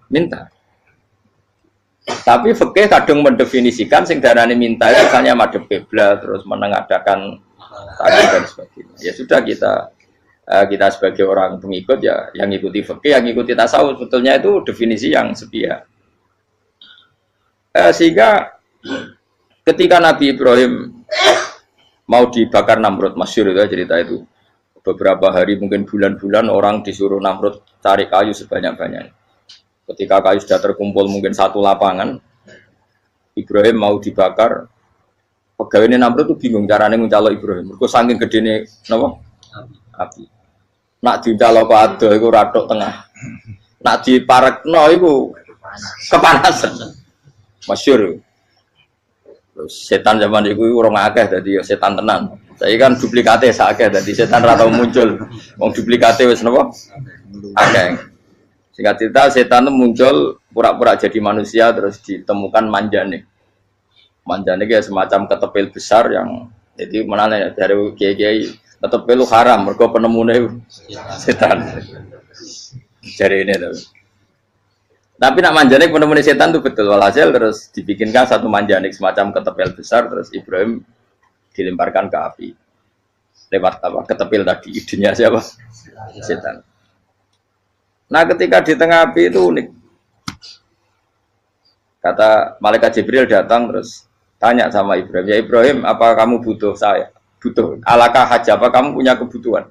minta. Tapi fikih kadang mendefinisikan sing darane minta itu misalnya madhep kiblat terus menengadakan tadi dan sebagainya. Ya sudah kita sebagai orang pengikut ya yang ikuti fikih, yang ikuti tasawuf sebetulnya itu definisi yang sepihak. Sehingga ketika Nabi Ibrahim mau dibakar Namrud, masyhur itu cerita itu. Beberapa hari mungkin bulan-bulan orang disuruh Namrud cari kayu sebanyak-banyaknya. Ketika kayu sudah terkumpul mungkin satu lapangan, Ibrahim mau dibakar. Pegawai Namrud itu bingung caranya mencalok Ibrahim. Mereka saking gedene napa? Api. Nak dincalok ado iku ratok tengah. Nak diparekno iku kepanasan. Masyhur. Terus setan zaman itu orang akeh dadi ya setan tenan. Saya kan duplikate sakeh dadi setan ra tau muncul. Wong duplikate wis napa? Akeh. Singkat cerita setan itu muncul pura-pura jadi manusia terus ditemukan manjane. Manjane kayak semacam ketepil besar yang jadi mana dari kiai-kiai ketepil haram mergo penemune setan. Jari ini tuh. Tapi nak manjane penemune setan itu betul walhasil terus dibikinkan satu manjane semacam ketepil besar terus Ibrahim dilemparkan ke api. Lewat apa? Ketepil tadi idenya siapa? Setan. Nah ketika di tengah api itu unik. Kata malaikat Jibril datang terus tanya sama Ibrahim, ya Ibrahim apa kamu butuh saya? Butuh. Alakah haja apa kamu punya kebutuhan?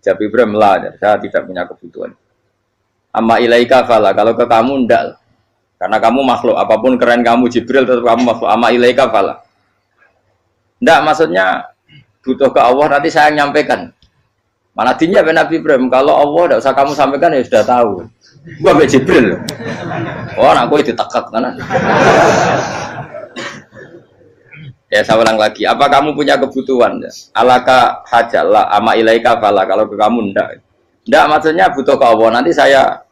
Jawab Ibrahim lah, saya tidak punya kebutuhan. Amma ilaika fala, kalau ke kamu ndak. Karena kamu makhluk, apapun keren kamu Jibril tetap kamu makhluk. Amma ilaika fala. Ndak maksudnya butuh ke Allah nanti saya nyampaikan. Mana dinya Nabi Ibrahim kalau Allah tidak usah kamu sampaikan ya sudah tahu. Gua Mbak Jibril. Oh, aku itu ditekak kan. Ya saya ulang lagi. Apa kamu punya kebutuhan? Alaka hajalah ama ilaika fala kalau ke kamu ndak. Ndak maksudnya butuh ke Allah nanti saya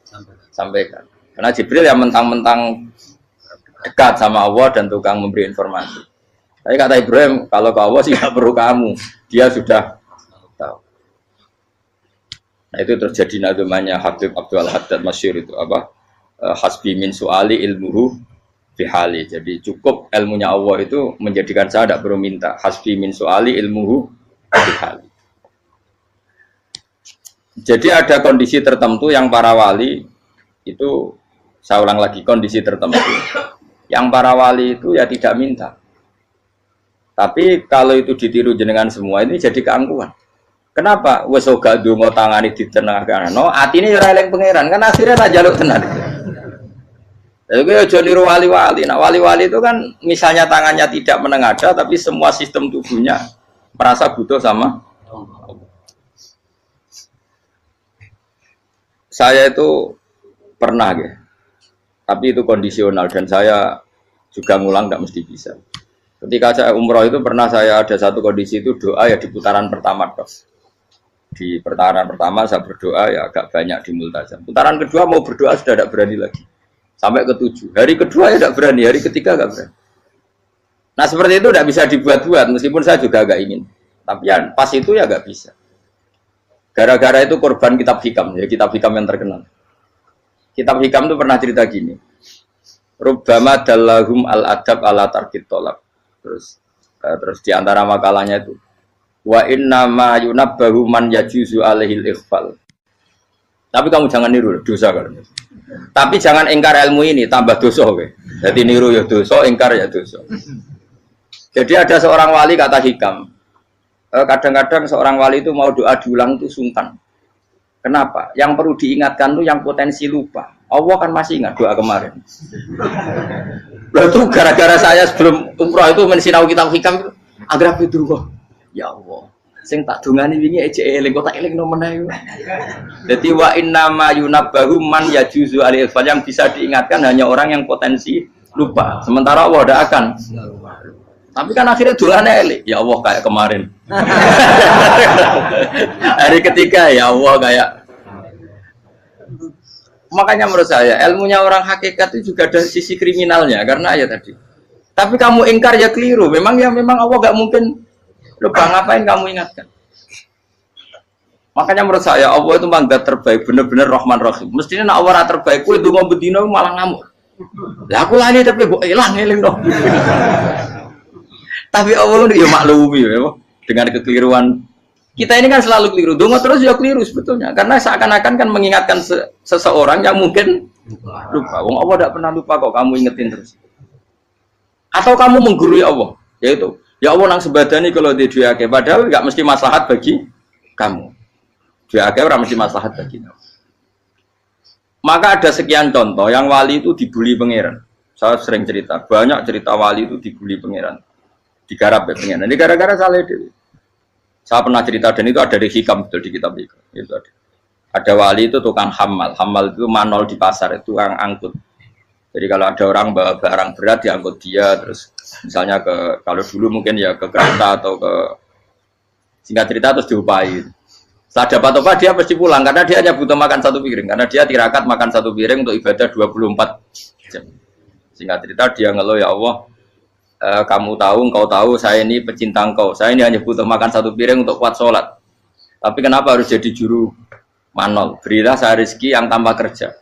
sampaikan. Karena Jibril yang mentang-mentang dekat sama Allah dan tukang memberi informasi. Tapi kata Ibrahim kalau ke Allah sih nggak perlu kamu. Dia sudah tahu. Nah itu terjadi namanya Habib Abdul Haddad masyhur itu apa? Hasbi min su'ali ilmuhu bihali. Jadi cukup ilmunya Allah itu menjadikan saya tidak perlu minta. Hasbi min su'ali ilmuhu bihali. Jadi ada kondisi tertentu yang para wali itu saya ulang lagi kondisi tertentu yang para wali itu ya tidak minta. Tapi kalau itu ditiru jenengan semua ini jadi keangkuhan. Kenapa? Wes gak ndonga tangani ditenangkan. No, atine ora eling pangeran kan akhirnya tak jaluk tenan. Lha kuwi aja niru wali-wali. Nah, wali-wali itu kan misalnya tangannya tidak menengadah tapi semua sistem tubuhnya merasa butuh sama Allah. Saya itu pernah ya. Tapi itu kondisional dan saya juga ngulang enggak mesti bisa. Ketika saya umroh itu pernah saya ada satu kondisi itu doa ya di putaran pertama toh. Di putaran pertama saya berdoa ya agak banyak di multazam. Putaran kedua mau berdoa sudah tidak berani lagi. Sampai ke-7. Hari kedua ya tidak berani, hari ketiga enggak berani. Nah seperti itu tidak bisa dibuat-buat meskipun saya juga agak ingin. Tapi ya pas itu ya enggak bisa. Gara-gara itu korban kitab hikam, ya kitab hikam yang terkenal. Kitab hikam itu pernah cerita gini. Rubbama dallahum al-adab ala tarkit tolak. Terus di antara makalahnya itu wa inna ma yunabbahu man yajuzu alaihil ikhfal. Tapi kamu jangan niru dosa kan. Tapi jangan ingkar ilmu ini tambah dosa kowe. Jadi niru ya dosa, ingkar ya dosa. Jadi ada seorang wali kata hikam. Kadang-kadang seorang wali itu mau doa diulang itu sungkan. Kenapa? Yang perlu diingatkan tuh yang potensi lupa. Allah kan masih ingat doa kemarin. Lalu gara-gara saya sebelum umroh itu mensinau kitab hikam itu agar itu ya Allah, sing tak dungani wingi ejek eling kok tak eling nomene yo. Dadi wa inna ma yunabbahu man yajuzu alil fal yang bisa diingatkan hanya orang yang potensi lupa. Sementara Allah tidak akan. Tapi kan akhirnya doane eling. Ya Allah kayak kemarin. Hari ketiga ya Allah kayak. Makanya menurut saya ilmunya orang hakikat itu juga ada sisi kriminalnya karena ya tadi. Tapi kamu ingkar ya keliru. Memang Allah gak mungkin lupa, ngapain kamu ingatkan? Makanya menurut saya Allah itu mangga terbaik, benar-benar Rahman Rahim. Mestinya nak Allah terbaik, kue dungo bedino malah ngamuk. Lah aku lali tapi mbok eling dong. Tapi Allah itu ya maklumi ya, dengan kekeliruan. Kita ini kan selalu keliru. Donga terus ya keliru sebetulnya. Karena seakan-akan kan mengingatkan seseorang yang mungkin lupa. Wong Allah tidak pernah lupa kok, kamu ingetin terus. Atau kamu menggurui Allah, yaitu ya Allah nang sebadani kalau di duake, padahal nggak mesti maslahat bagi kamu. Duake orang mesti maslahat bagi kamu. Maka ada sekian contoh yang wali itu dibully pangeran. Saya sering cerita, banyak cerita wali itu dibully pangeran. Digarap ya pangeran. Ini gara-gara salah itu. Saya pernah cerita dan itu ada di hikam betul di kitab itu. Itu ada. Ada wali itu tukang hamal. Hamal itu manol di pasar, itu tukang angkut. Jadi kalau ada orang bawa barang berat diangkut dia, terus misalnya kalau dulu mungkin ya ke kereta atau ke singkat cerita terus diupahi. Setelah dapat apa dia pasti pulang karena dia hanya butuh makan satu piring, karena dia tirakat makan satu piring untuk ibadah 24 jam. Singkat cerita dia ngeluh, ya Allah, kamu tahu, engkau tahu saya ini pecinta engkau, saya ini hanya butuh makan satu piring untuk kuat sholat, tapi kenapa harus jadi juru manol? Berilah saya rezeki yang tanpa kerja.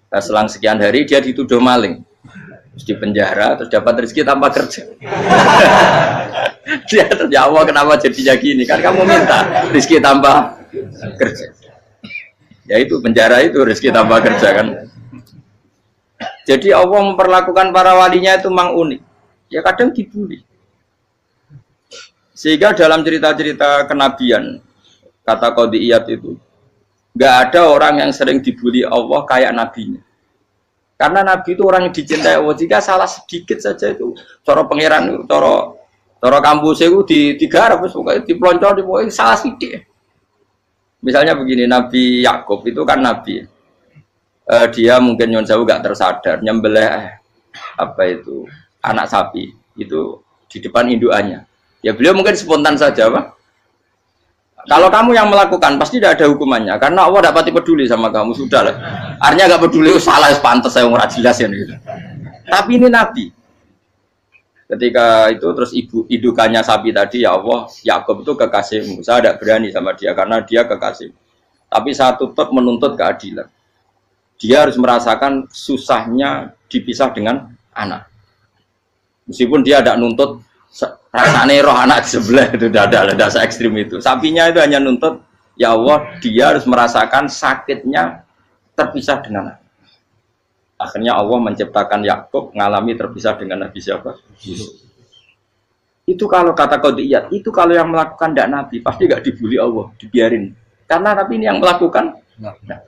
Nah, selang sekian hari dia dituduh maling, terus di penjara, terus dapat rezeki tanpa kerja. Dia terjawab kenapa jadinya gini, kan kamu minta rezeki tanpa kerja. Ya itu penjara itu rezeki tanpa kerja kan. Jadi Allah memperlakukan para walinya itu memang unik. Ya kadang dibully. Sehingga dalam cerita-cerita kenabian, kata Qadiyat itu, nggak ada orang yang sering dibully Allah kayak nabinya. Karena nabi itu orang yang dicintai Allah. Jika salah sedikit saja itu, cara pangeran, cara kampus itu digarap, pokoknya diploncor, pokoknya salah sedikit. Misalnya begini, Nabi Yakub itu kan nabi. Dia mungkin nyon jauh nggak tersadar nyembelih apa itu anak sapi itu di depan indukannya. Ya beliau mungkin spontan saja, Pak. Kalau kamu yang melakukan pasti tidak ada hukumannya karena Allah tidak pati peduli sama kamu, sudah lah. Artinya nggak peduli, salah pantas saya nggak jelas ya gitu. Tapi ini Nabi. Ketika itu terus indukannya sapi tadi, ya Allah, Yakub itu kekasihmu. Saya tidak berani sama dia karena dia kekasih. Tapi saya tetap menuntut keadilan. Dia harus merasakan susahnya dipisah dengan anak. Meskipun dia tidak nuntut rasanya roh anak di sebelah, itu tidak ada se ekstrim itu. Sapinya itu hanya nuntut, ya Allah, dia harus merasakan sakitnya terpisah dengan anak. Akhirnya Allah menciptakan Yakub mengalami terpisah dengan Nabi siapa? Yusuf. Itu kalau kata Qadiyat, itu kalau yang melakukan tidak Nabi pasti nggak dibully Allah, dibiarin. Karena Nabi ini yang melakukan. Nah.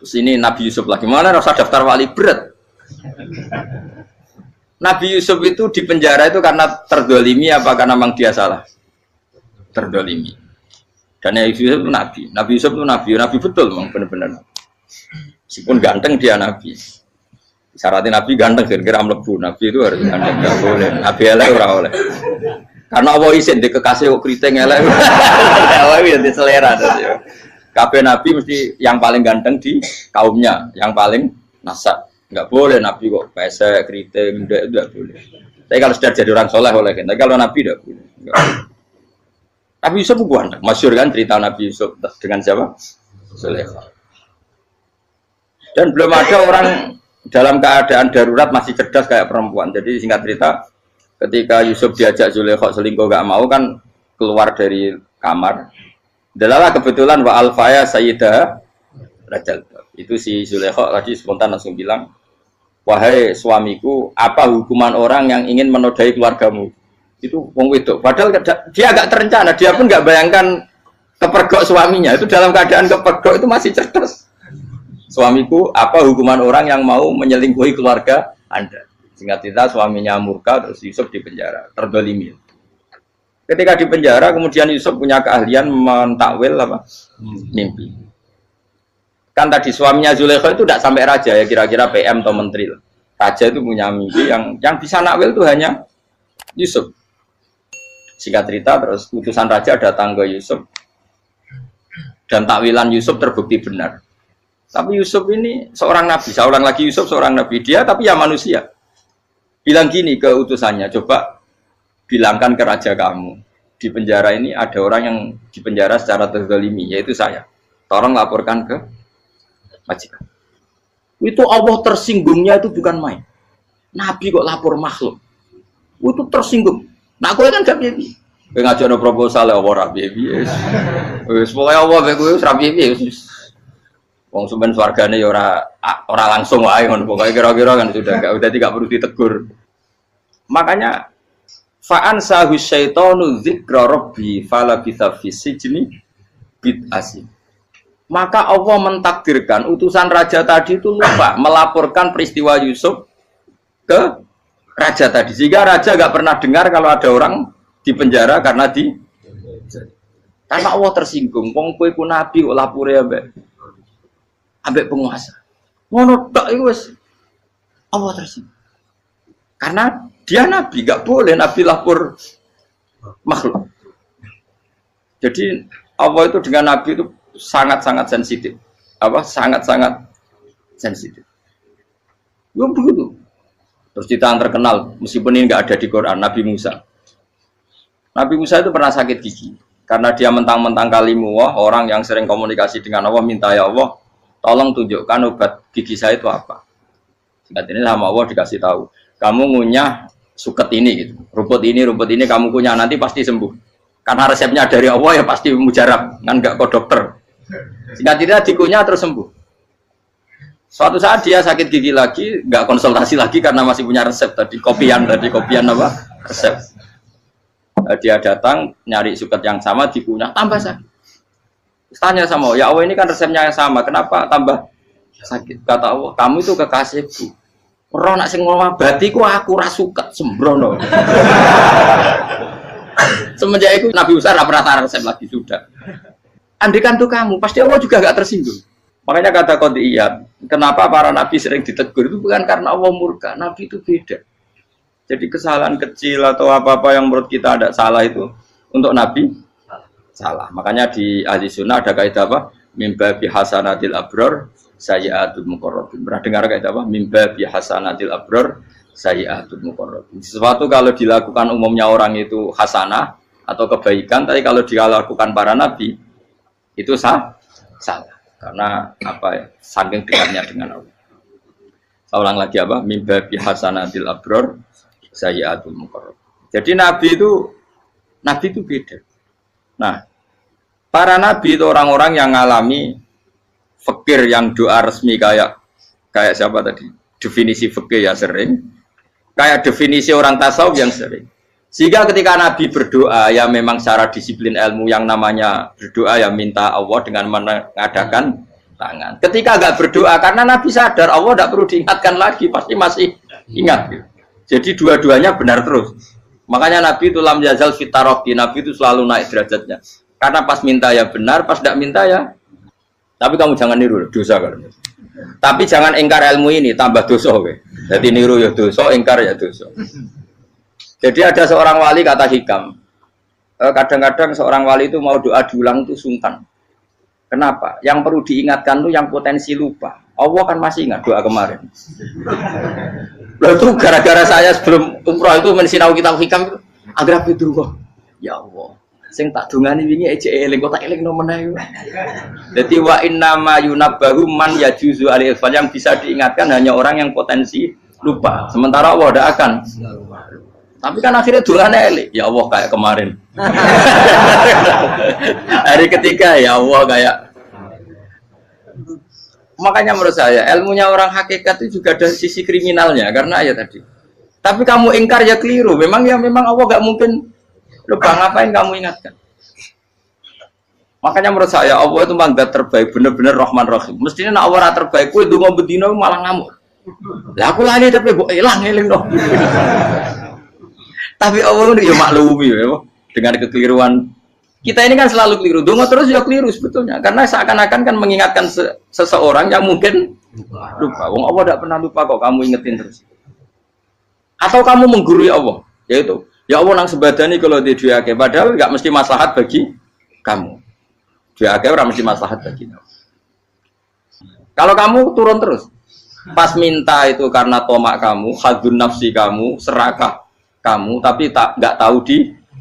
Terus ini Nabi Yusuf lagi, mana rasa daftar wali berat. Nabi Yusuf itu di penjara itu karena terdolimi apa karena memang dia salah? Terdolimi. Dan Yusuf itu Nabi. Nabi Yusuf itu Nabi betul memang benar-benar. Meskipun ganteng dia Nabi. Syaratnya Nabi ganteng kira-kira mlebu. Nabi itu harus ganteng, enggak boleh. Nabi elek ora oleh. Karena Allah izin di kekasih kok kriting elek. Allah ya di selera terus ya. Kabeh Nabi mesti yang paling ganteng di kaumnya, yang paling nasab. Enggak boleh Nabi kok pesek, kriting, enggak boleh. Tapi kalau sudah jadi orang soleh boleh kan. Tapi kalau Nabi enggak boleh. Nabi Yusuf ganteng. Masyhur kan cerita Nabi Yusuf dengan siapa? Zulaikha. Dan belum ada orang dalam keadaan darurat masih cerdas kayak perempuan. Jadi singkat cerita, ketika Yusuf diajak Zulaikha selingkuh gak mau kan keluar dari kamar. Dalalah kebetulan wa alfaya sayyidah rajal. Itu si Zulaikha tadi spontan langsung bilang, wahai suamiku, apa hukuman orang yang ingin menodai keluargamu? Itu wong wedok. Padahal dia agak terencana, dia pun nggak bayangkan kepergok suaminya. Itu dalam keadaan kepergok itu masih cerdas. Suamiku, apa hukuman orang yang mau menyelingkuhi keluarga Anda? Singkat cerita suaminya murka, terus Yusuf di penjara, terdolimi. Ketika di penjara, kemudian Yusuf punya keahlian mentakwil apa? Mimpi. Kan tadi suaminya Zulaikha itu tidak sampai raja ya, kira-kira PM atau menteri. Raja itu punya mimpi yang bisa nakwil itu hanya Yusuf. Singkat cerita, terus utusan raja datang ke Yusuf dan takwilan Yusuf terbukti benar. Tapi Yusuf ini seorang nabi, saya ulang lagi Yusuf seorang nabi, dia tapi ya manusia. Bilang gini ke utusannya, coba bilangkan ke raja kamu, di penjara ini ada orang yang di penjara secara terzalimi, yaitu saya. Tolong laporkan ke majikan. Itu Allah tersinggungnya itu bukan main. Nabi kok lapor makhluk. Itu tersinggung. Nah, kowe kan gak piye. Kowe ngajono proposal ya ora piye. Wis pokoke Allah kowe wis ra piye wis. Wong sampean swargane ya ora langsung wae ngono. Pokoke kira-kira kan sudah enggak perlu ditegur. Makanya fa'an sahu syaitanu dzikra rabbi fala bisa fisijni bid'asi. Maka Allah mentakdirkan utusan raja tadi itu lupa melaporkan peristiwa Yusuf ke raja tadi, sehingga raja gak pernah dengar kalau ada orang di penjara karena Allah tersinggung. Wong kowe ku nabi kok lapore ambek penguasa. Ngono tok iku wis Allah tersinggung. Karena dia nabi, gak boleh nabi lapor makhluk. Jadi Allah itu dengan nabi itu sangat-sangat sensitif. Sangat-sangat sensitif. Ya begitu. Terus cerita yang terkenal, meskipun ini nggak ada di Quran, Nabi Musa. Nabi Musa itu pernah sakit gigi. Karena dia mentang-mentang kalimullah, orang yang sering komunikasi dengan Allah, minta ya Allah, tolong tunjukkan obat gigi saya itu apa. Singkat ini sama Allah dikasih tahu. Kamu ngunyah suket ini, gitu. Rumput ini kamu kunyah, nanti pasti sembuh. Karena resepnya dari Allah ya pasti mujarab, kan nggak kok dokter. Singkat tidak dikunyah terus sembuh. Suatu saat dia sakit gigi lagi, nggak konsultasi lagi karena masih punya resep kopian apa resep. Dia datang nyari suket yang sama dikunyah tambah sakit. Tanya sama Allah, ya Allah ini kan resepnya yang sama, kenapa tambah sakit? Kata Allah, kamu itu kekasihku. Roh nak sing ngobati ku aku ra suket sembrono. Semenjak itu Nabi Musa pernah resep lagi sudah. Andikan tuh kamu, pasti Allah juga gak tersinggung. Makanya kata Qadiyat, kenapa para nabi sering ditegur itu bukan karena Allah murka, nabi itu beda. Jadi kesalahan kecil atau apa-apa yang menurut kita ada salah itu untuk nabi salah. Makanya di ahli sunnah ada kaidah apa? Mimba bi hasanatil abror sayyi'atul muqarrabin. Pernah dengar kaidah apa? Mimba bi hasanatil abror sayyi'atul muqarrabin. Sesuatu kalau dilakukan umumnya orang itu hasanah atau kebaikan, tapi kalau dilakukan para nabi itu salah karena apa ya, saking dekatnya dengan Allah. Saya ulang lagi apa? Mimba bi hasanatil abror sayyi'atul muqarrab. Jadi nabi itu beda. Nah, para nabi itu orang-orang yang ngalami fikir yang doa resmi kayak siapa tadi? Definisi fikir ya sering. Kayak definisi orang tasawuf yang sering. Sehingga ketika Nabi berdoa, ya memang secara disiplin ilmu yang namanya berdoa ya minta Allah dengan mengadakan tangan. Ketika enggak berdoa, karena Nabi sadar Allah tidak perlu diingatkan lagi, pasti masih ingat. Jadi dua-duanya benar terus. Makanya Nabi itu lam yazal fitaroki, Nabi itu selalu naik derajatnya. Karena pas minta ya benar, pas tidak minta ya. Tapi kamu jangan niru, dosa kan. Tapi jangan ingkar ilmu ini, tambah dosa. Jadi niru ya dosa, ingkar ya dosa. Jadi ada seorang wali kata hikam, kadang-kadang seorang wali itu mau doa diulang itu sungkan. Kenapa? Yang perlu diingatkan tuh yang potensi lupa. Allah kan masih ingat doa kemarin. Lalu itu gara-gara saya sebelum umroh itu mensinau kitab hikam agar itu kok. Ya Allah, sing tak dungani wingi ejek eling kok tak eling nomene. Jadi wa inna ma yunabbahu man yajuzu alil yang bisa diingatkan hanya orang yang potensi lupa. Sementara Allah tidak akan. Tapi kan akhirnya doanya elik. Ya Allah kayak kemarin. Hari ketiga ya Allah kayak. Makanya menurut saya ilmunya orang hakikat itu juga ada sisi kriminalnya karena ya tadi. Tapi kamu ingkar ya keliru. Memang Allah gak mungkin lupa, ngapain kamu ingatkan. Makanya menurut saya Allah itu mandat terbaik, benar-benar Rahman Rahim. Mestinya nak Allah terbaik, kue dungo bedino malah ngamuk. Lah aku lali tapi kok hilang eling dong. Tapi Allah itu ya maklumi ya, dengan kekeliruan. Kita ini kan selalu keliru, dongo terus ya keliru sebetulnya. Karena seakan-akan kan mengingatkan seseorang yang mungkin lupa. Wong Allah tidak pernah lupa kok, kamu ingetin terus. Atau kamu menggurui Allah, yaitu ya Allah nang sebadani kalau di duake, padahal nggak mesti maslahat bagi kamu. Duake orang mesti maslahat bagi kamu. Kalau kamu turun terus, pas minta itu karena tomak kamu, hadun nafsi kamu, serakah kamu, tapi nggak tahu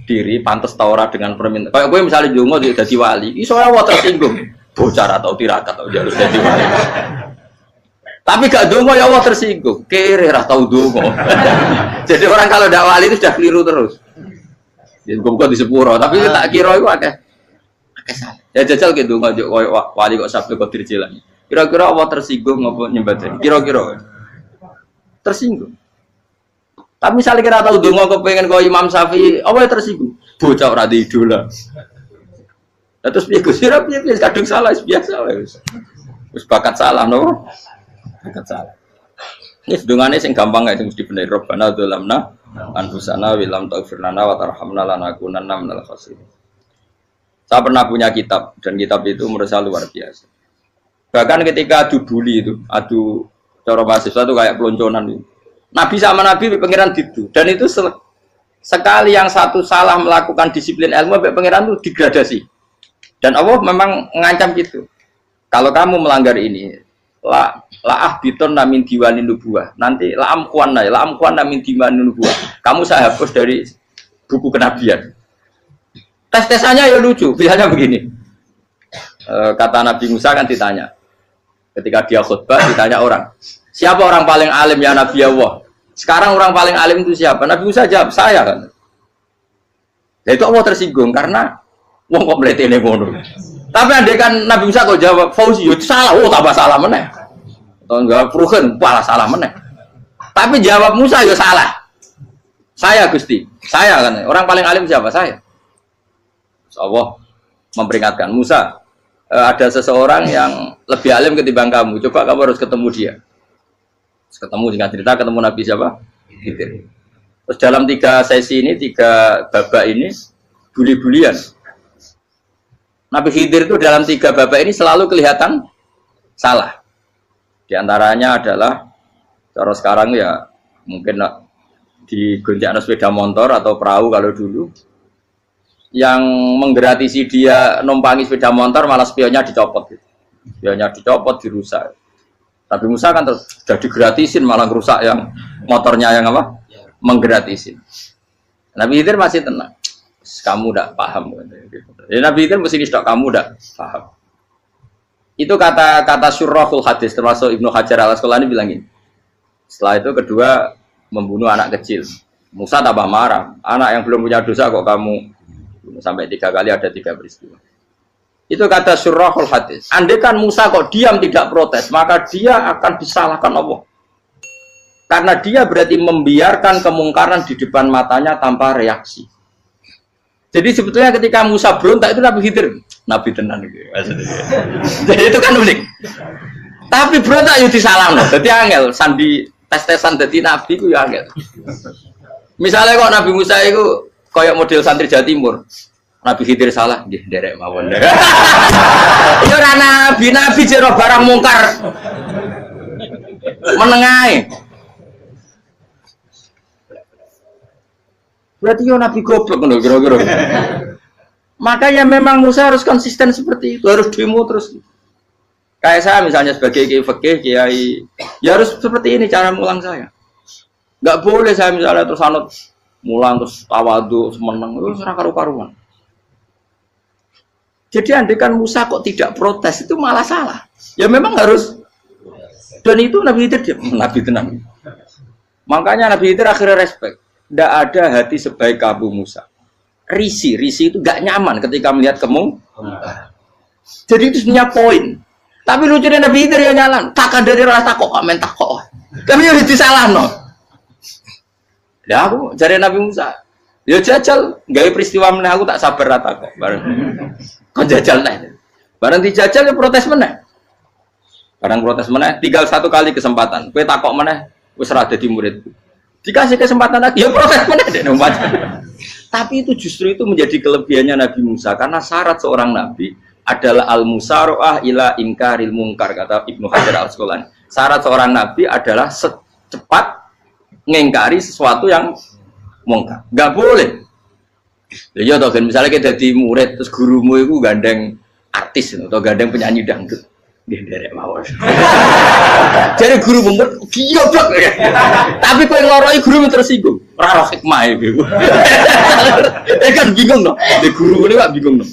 diri pantas taura dengan permintaan. Kayak gue misalnya jongo jadi wali, iso Allah tersinggung, bocah atau tirakat atau jalur jadi wali. Tapi gak dongo ya Allah tersinggung. Kere ra tau dongo. Jadi orang kalau ndak wali itu sudah keliru terus. Ya kok di sepuro, tapi tak kira iku akeh salah. Ya jajal ki dongo koyo wali kok sabtu Qadir Jilani. Kira-kira Allah tersinggung ngopo nyembah? Kira-kira tersinggung. Tapi misalnya kita tahu dongo kepengen kau Imam Syafi'i, apa yang tersinggung? Bocah ora di idola. Terus piye Gus? Piye kadung salah biasa wis. Wis bakat salah no. Bakat salah. Ini dongane sing gampang gak sing mesti bener. Rabbana dzalamna anfusana wa lam taghfir lana wa tarhamna lanakunanna minal khasirin. Saya pernah punya kitab dan kitab itu menurut saya luar biasa. Bahkan ketika adu bully itu, adu cara mahasiswa itu kayak pelonconan itu. Nabi sama Nabi pengiran gitu. Dan itu sekali yang satu salah melakukan disiplin ilmu, pengiran itu degradasi. Dan Allah memang mengancam gitu. Kalau kamu melanggar ini, la'ah biton namin diwanin nubuah. Nanti la'am kuan namin diwanin nubuah. Kamu saya hapus dari buku kenabian. Tes-tesannya ya lucu. Biasanya begini. Kata Nabi Musa kan ditanya. Ketika dia khutbah ditanya orang. Siapa orang paling alim ya Nabi Allah? Sekarang orang paling alim itu siapa? Nabi Musa jawab, saya kan. Ya itu Allah tersinggung karena wong kok mletene ngono. Tapi andai kan Nabi Musa kok jawab Fauzi, itu salah, tambah salah meneh. Atau enggak Pruhen, malah salah meneh. Tapi jawab Musa ya salah. Saya Gusti, saya kan. Orang paling alim siapa? Saya. Terus Allah memperingatkan Musa, ada seseorang yang lebih alim ketimbang kamu. Coba kamu harus ketemu dia. Terus ketemu dengan cerita ketemu Nabi siapa? Khidir. Terus dalam 3 sesi ini, 3 babak ini buli-bulian. Nabi Khidir itu dalam 3 babak ini selalu kelihatan salah. Di antaranya adalah cara sekarang ya mungkin di gonjak sepeda motor atau perahu kalau dulu yang menggratisi dia numpangi sepeda motor malah spionnya dicopot gitu. Spionnya dicopot, dirusak. Tapi Musa kan terus sudah digratisin malah rusak yang motornya yang apa? Menggratisin. Nabi Khidir masih tenang. Kamu tidak paham. Ya, Nabi Khidir mesti tidak kamu tidak paham. Itu kata syurrahul hadis termasuk Ibnu Hajar al-Asqalani bilang ini. Setelah itu kedua membunuh anak kecil. Musa tambah marah. Anak yang belum punya dosa kok kamu bunuh. Sampai 3 kali ada 3 peristiwa. Itu kata syurrahul hadis. Andai kan Musa kok diam tidak protes, maka dia akan disalahkan Allah. Karena dia berarti membiarkan kemungkaran di depan matanya tanpa reaksi. Jadi sebetulnya ketika Musa berontak itu Nabi Khidir, Nabi tenan gitu. Jadi itu kan unik. Tapi berontak itu disalahkan. Jadi angel sandi tes-tesan jadi Nabi itu ya angel. Misalnya kok Nabi Musa itu kayak model santri Jawa Timur. Nabi Khidir salah, nggih nderek mawon. Ya ora nabi jero barang mungkar. Menengae. Berarti yo nabi goblok ngono kira-kira. Makanya memang Musa harus konsisten seperti itu, harus demo terus. Kayak saya misalnya sebagai kiai fikih, kiai ya harus seperti ini cara mulang saya. Enggak boleh saya misalnya terus anut mulang terus tawadhu semeneng terus ora karu-karuan. Jadi andekan Musa kok tidak protes itu malah salah. Ya memang harus. Dan itu Nabi Khidir diam, Nabi tenang. Makanya Nabi Khidir akhirnya respect. Tidak ada hati sebaik kamu Musa. Risi itu gak nyaman ketika melihat kemungkaran. Jadi itu sebenarnya poin. Tapi lucunya Nabi Khidir yang nyalan. Takkan dari rasa kok komen takok. Tapi harus disalah no. Ya aku cari Nabi Musa. Ya jajal, gawe peristiwa meneh aku tak sabar rata kok. Bareng. Kok jajal nih. Bareng dijajal ya protes meneh. Bareng protes meneh, tinggal 1 kali kesempatan. Kowe takok meneh wis ora dadi muridku. Dikasih kesempatan lagi, ya protes meneh dek nomor. Tapi itu justru itu menjadi kelebihannya Nabi Musa karena syarat seorang nabi adalah al-musara'ah ila inkaril munkar kata Ibnu Hajar al-Asqalani. Syarat seorang nabi adalah secepat ngingkari sesuatu yang mungkar. Enggak boleh. Ya toh kan misalnya kita jadi murid terus gurumu itu gandeng artis atau gandeng penyanyi dangdut. Nggih nderek mawon. Jadi guru mumet goblok. Tapi kowe ngloroi guru tersinggung. Ora roh hikmah iki. Kan bingung no. De guru ini kok bingung no.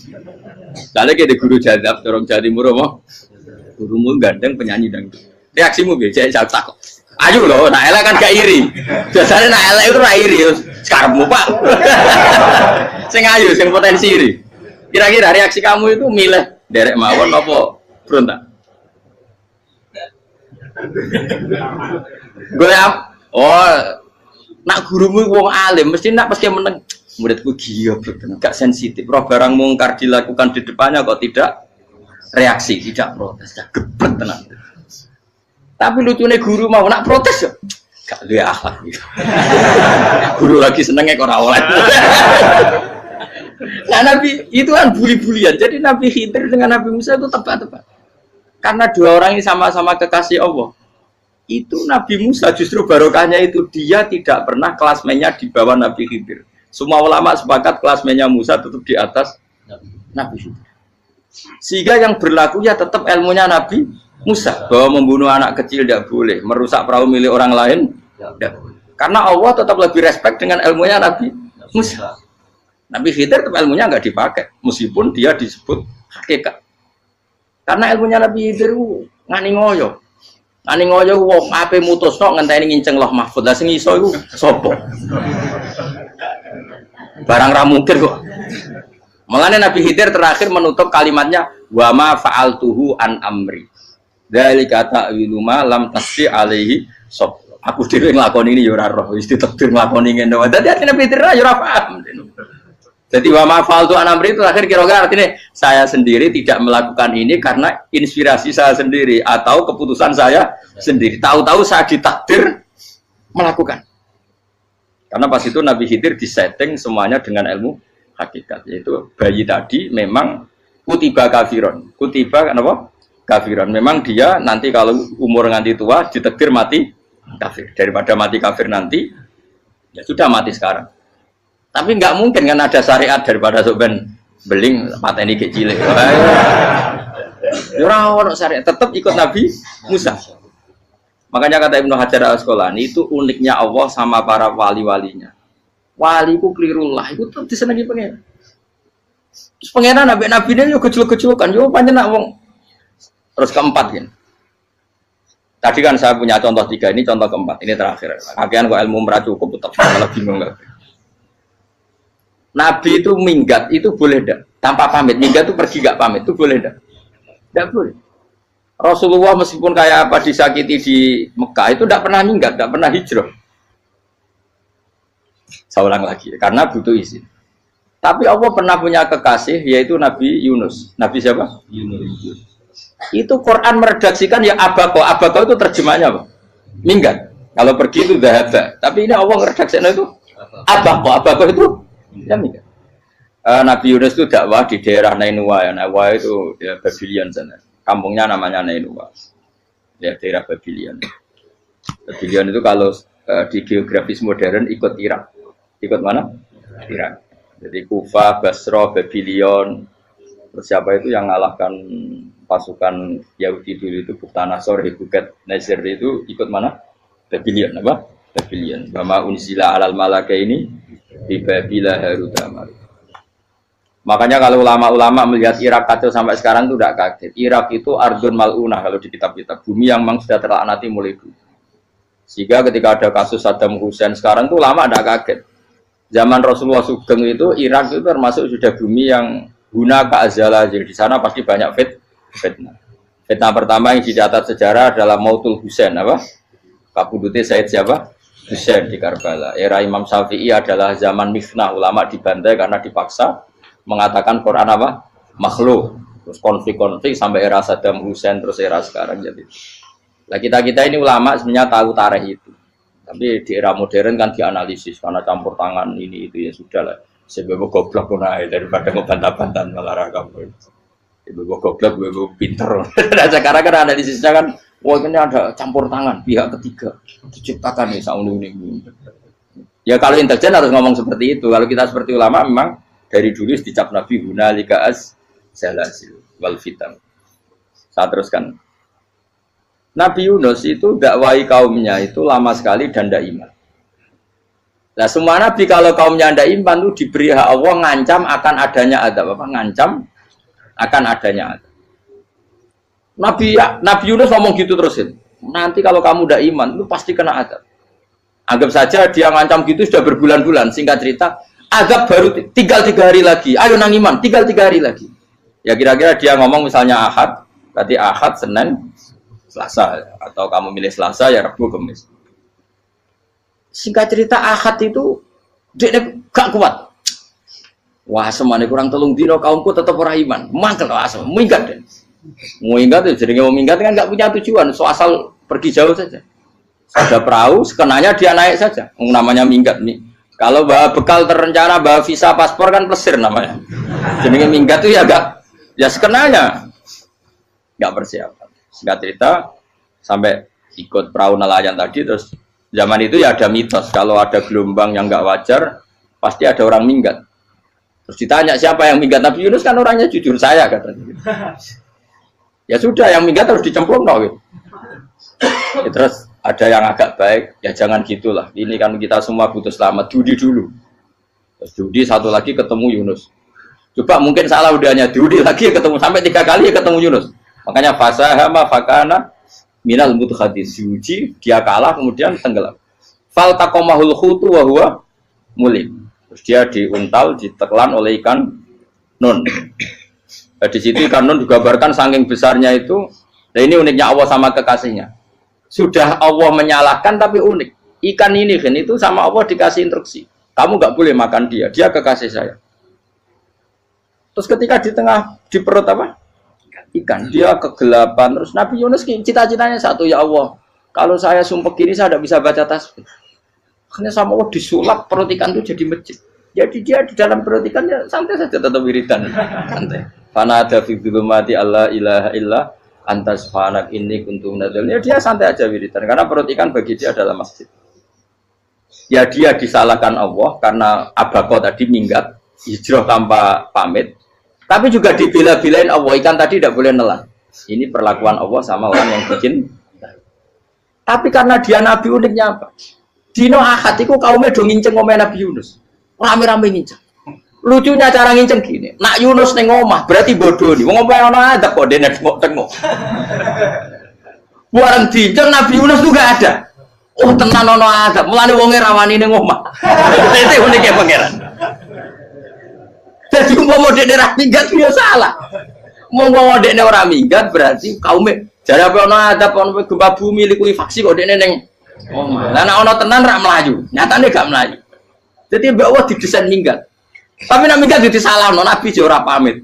Lha nek de guru jadab dorong Jawa Timur apa? Gurumu gandeng penyanyi dangdut. Reaksimu piye? Jek takok. Ayo loh, nak elek kan gak iri. Biasanya nak elek itu ra iri, sekarepmu Pak. Sing ayu, sing potensi iri. Kira-kira reaksi kamu itu milih derek mawon apa berontak? Gue nak gurumu wong alim, mesti nak pasti meneng. Muridku gila, gak sensitif. Roh barang mungkar dilakukan di depannya kok tidak reaksi, tidak protes, gak gebet tenang. Tapi lucunya guru mau nak protes ya, gak dia akhlak gitu. Guru lagi senengnya kok oleh. Nah Nabi itu kan bully-bulian. Jadi Nabi Khidir dengan Nabi Musa itu tepat-tepat. Karena dua orang ini sama-sama kekasih Allah. Itu Nabi Musa justru barokahnya itu dia tidak pernah klasmennya di bawah Nabi Khidir. Semua ulama sepakat klasmennya Musa tetap di atas Nabi Khidir. Sehingga yang berlaku ya tetap ilmunya Nabi Musa, bahwa membunuh anak kecil tidak boleh, merusak perahu milik orang lain tidak boleh. Karena Allah tetap lebih respect dengan ilmunya Nabi Musa. Nabi Khidir tetap ilmunya nggak dipakai, meskipun dia disebut hakikat. Karena ilmunya Nabi Khidir ngani ngoyo, wong ape mutusno ngenteni nginceng Loh Mahfud. Lah sing iso iku sapa? Barang ra mungkin kok. Mulane Nabi Khidir terakhir menutup kalimatnya wa ma fa'altuhu an amri. Dzalika ta'wilu ma lam tasbi alaihi sob. Aku dhewe nglakoni ini ya ora roh, wis ditakdir nglakoni ngene wae. Dadi artine Peter ya ora paham. Jadi wa ma fa'altu an amri itu akhir kira-kira artinya saya sendiri tidak melakukan ini karena inspirasi saya sendiri atau keputusan saya sendiri. Tahu-tahu saya ditakdir melakukan. Karena pas itu Nabi Khidir disetting semuanya dengan ilmu hakikat, yaitu bayi tadi memang kutiba kafiron. Kutiba kenapa? Kafiran. Memang dia nanti kalau umur nganti tua ditakdir mati kafir. Daripada mati kafir nanti, ya sudah mati sekarang. Tapi nggak mungkin kan ada syariat daripada soben beling pateni ke cilik. Orang syariat tetap ikut Nabi Musa. Makanya kata Ibnu Hajar Al-Asqalani itu uniknya Allah sama para wali-walinya. Waliku klirullah itu tetap disenangi pengen. Terus pengenan nabi-nabi ini yo gejluk-gejlukan, yo panjang wong. Terus keempat kan. Tadi kan saya punya contoh 3, ini contoh keempat, ini terakhir. Kagian kok ilmu merah cukup tetap malah bingung enggak. Nabi itu minggat itu boleh enggak? Tanpa pamit, minggat itu pergi enggak pamit itu boleh enggak? Enggak boleh. Rasulullah meskipun kayak apa disakiti di Mekah itu enggak pernah minggat, enggak pernah hijrah. Saya ulang lagi, karena butuh izin. Tapi Allah pernah punya kekasih yaitu Nabi Yunus. Nabi siapa? Yunus. Itu Quran meredaksikan ya abako itu terjemahnya apa? Minggat. Kalau pergi itu dahaba. Tapi ini Allah meredaksikan itu abako itu ya minggat. Nabi Yunus itu dakwah di daerah Nainua ya. Nainua itu ya Babylon sana. Kampungnya namanya Nainua. Ya daerah Babylon. Babylon itu kalau di geografis modern ikut Irak. Ikut mana? Irak. Jadi Kufa, Basra, Babylon. Terus siapa itu yang ngalahkan pasukan Yahudi dulu itu Buktanasor, Buket Nasir itu ikut mana? Babylon apa? Babylon. Bama unzila alal malaka ini di Babila Harutama. Makanya kalau ulama-ulama melihat Irak kacau sampai sekarang itu tidak kaget. Irak itu ardun mal'unah kalau di kitab-kitab, bumi yang memang sudah terlaknati mulai dulu. Sehingga ketika ada kasus Saddam Hussein sekarang itu ulama tidak kaget. Zaman Rasulullah Sugeng itu Irak itu termasuk sudah bumi yang guna keazala, jadi di sana pasti banyak fitnah. Fitnah pertama yang dicatat sejarah adalah Mautul Husain apa? Kabudutnya Said siapa? Husain di Karbala. Era Imam Syafi'i adalah zaman mifnah, ulama dibantai karena dipaksa mengatakan Quran apa? Makhluk. Terus konflik-konflik sampai era Saddam Hussein terus era sekarang jadi. Nah kita ini ulama sebenarnya tahu tarikh itu. Tapi di era modern kan dianalisis karena campur tangan ini itu ya sudah lah. Sebab goblok pun aja daripada ngebantah-bantahan malah kamu. Ibu goblok, ibu pinter. Nah sekarang kan analisisnya kan, wah ini ada campur tangan pihak ketiga diciptakan nih saung ini. Ya kalau intelijen harus ngomong seperti itu. Kalau kita seperti ulama memang dari dulu dicap Nabi hunalika az-zalasil wal fitan. Saya teruskan. Nabi Yunus itu dakwai kaumnya itu lama sekali dan tidak iman. Nah semua nabi kalau kaumnya tidak iman itu diberi hak Allah ngancam akan adanya azab apa? Ngancam akan adanya azab. Nabi Yunus ngomong gitu terusin. Nanti kalau kamu udah iman, itu pasti kena azab. Anggap saja dia ngancam gitu sudah berbulan-bulan. Singkat cerita, azab baru tinggal 3 hari lagi. Ayo nang iman, tinggal 3 hari lagi. Ya kira-kira dia ngomong misalnya Ahad, berarti Ahad, Senin, Selasa. Atau kamu milih Selasa, ya Rabu, Kamis. Singkat cerita Ahad itu dia gak kuat. Wah, semane kurang 3 dino kaumku tetap ora iman. Mangkel asem, minggat deh. Mau minggat ya, jadi mau minggat kan nggak punya tujuan, so asal pergi jauh saja. Ada perahu, sekenanya dia naik saja. Namanya minggat nih. Kalau bawa bekal terencana, bawa visa, paspor kan plesir namanya. Jadi minggat itu ya gak, ya sekenanya nggak persiapan. Singkat cerita sampai ikut perahu nelayan tadi, terus zaman itu ya ada mitos kalau ada gelombang yang nggak wajar, pasti ada orang minggat. Terus ditanya siapa yang minggat, Nabi Yunus kan orangnya jujur, saya katanya. Ya sudah, yang minggat harus dicemplung no, gitu. Ya, terus ada yang agak baik, ya jangan gitulah. Ini kan kita semua butuh selamat, judi dulu. Terus judi, satu lagi ketemu Yunus. Coba mungkin salah udahnya, judi lagi ketemu, sampai 3 kali ya ketemu Yunus. Makanya fasahama fakana minal mudhadis, diuji, dia kalah kemudian tenggelam. Fal taqamahul khutu wa huwa mulim. Terus dia diuntal, ditelan oleh ikan nun. Nah, di situ ikan nun digambarkan saking besarnya itu. Nah ini uniknya Allah sama kekasihnya. Sudah Allah menyalahkan tapi unik. Ikan ini kan itu sama Allah dikasih instruksi. Kamu nggak boleh makan dia. Dia kekasih saya. Terus ketika di tengah di perut apa? Ikan. Dia kegelapan. Terus Nabi Yunus cita-citanya satu, ya Allah. Kalau saya sumpah gini saya tidak bisa baca tasbih. Akhirnya sama Allah disulap perut ikan itu jadi masjid. Jadi dia di dalam perut ikan ya santai saja tetap wiridan. Santai. Fana ada fi dzulumati alla ilaha illa anta subhanak inni kuntu minadz dzalimin. Ya dia santai aja wiridan karena perut ikan bagi dia adalah masjid. Ya dia disalahkan Allah karena abako tadi minggat, hijrah tanpa pamit. Tapi juga dibela-belain Allah, ikan tadi tidak boleh nelan. Ini perlakuan Allah sama orang yang bikin. Tapi karena dia nabi, uniknya apa? Dino Ahad itu kaumnya do nginceng omah Nabi Yunus. Rame-rame nginceng. Lucunya cara nginceng gini. Nak Yunus neng omah berarti bodoh nih. Wong omah ono ada kok dene tengok-tengok. Bareng dinceng Nabi Yunus juga ada. Oh tenan ono ada. Mulane wonge rawani ning omah. Itu uniknya pangeran. Jadi umpama dekne ra minggat ya salah. Umpama dekne ora minggat berarti kaumnya jare apa ono ada ono gempa bumi likuifaksi kok dekne ning omah. Lah nek ono tenan ra mlayu. Nyatane gak mlayu. Jadi Mbak Allah didesain minggat. Tapi nak minggat itu salah, Nabi ora pamit.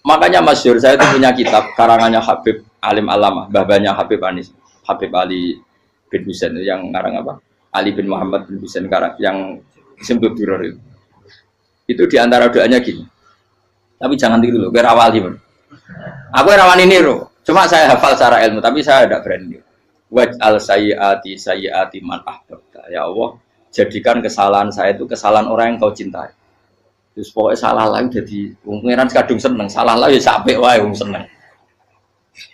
Makanya masyhur saya itu punya kitab karangannya Habib Alim Alamah, babanya Habib Anis, Habib Ali bin Husain yang ngarang apa? Ali bin Muhammad bin Husain karang yang disebut Duror itu. Itu diantara doanya gini. Tapi jangan tiru loh, kerawali bro. Aku rawani niru, cuma saya hafal secara ilmu, tapi saya tidak berani. Waj'al sayyiati man ahbabta. Ya Allah, jadikan kesalahan saya itu kesalahan orang yang kau cintai. Terus pokoknya salah lagi jadi pengiran kadung seneng, salah lagi sampai wae wong seneng.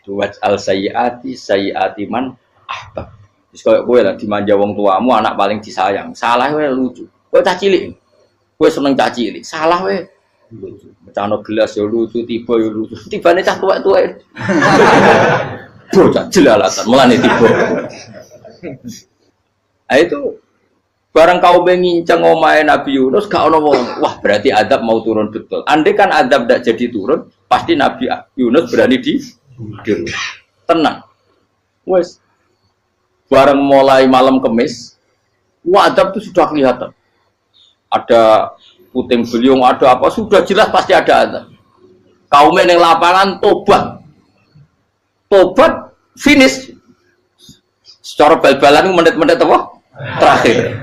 Waj'al sayyiati man ahbab. Terus kowe lah dimanja wong tuamu, anak paling disayang. Salah wae lucu. Kowe cah cilik. Kowe seneng cah cilik. Salah wae lucu. Mecano gelas ya lucu, tiba ya lucu. Tibane cah tuwek-tuwek. Bocah jelalatan mulane tiba. Nah itu barang kau mengincang omahe Nabi Yunus gak ono wong. Wah, berarti adab mau turun betul. Andai kan adab tidak jadi turun, pasti Nabi Yunus berani di tenang. Wes. Barang mulai malam Kamis, wah adab itu sudah kelihatan. Ada puting beliung, ada apa sudah jelas pasti ada adab. Kaum yang lapangan tobat finish secara bal-balan menit-menit apa terakhir.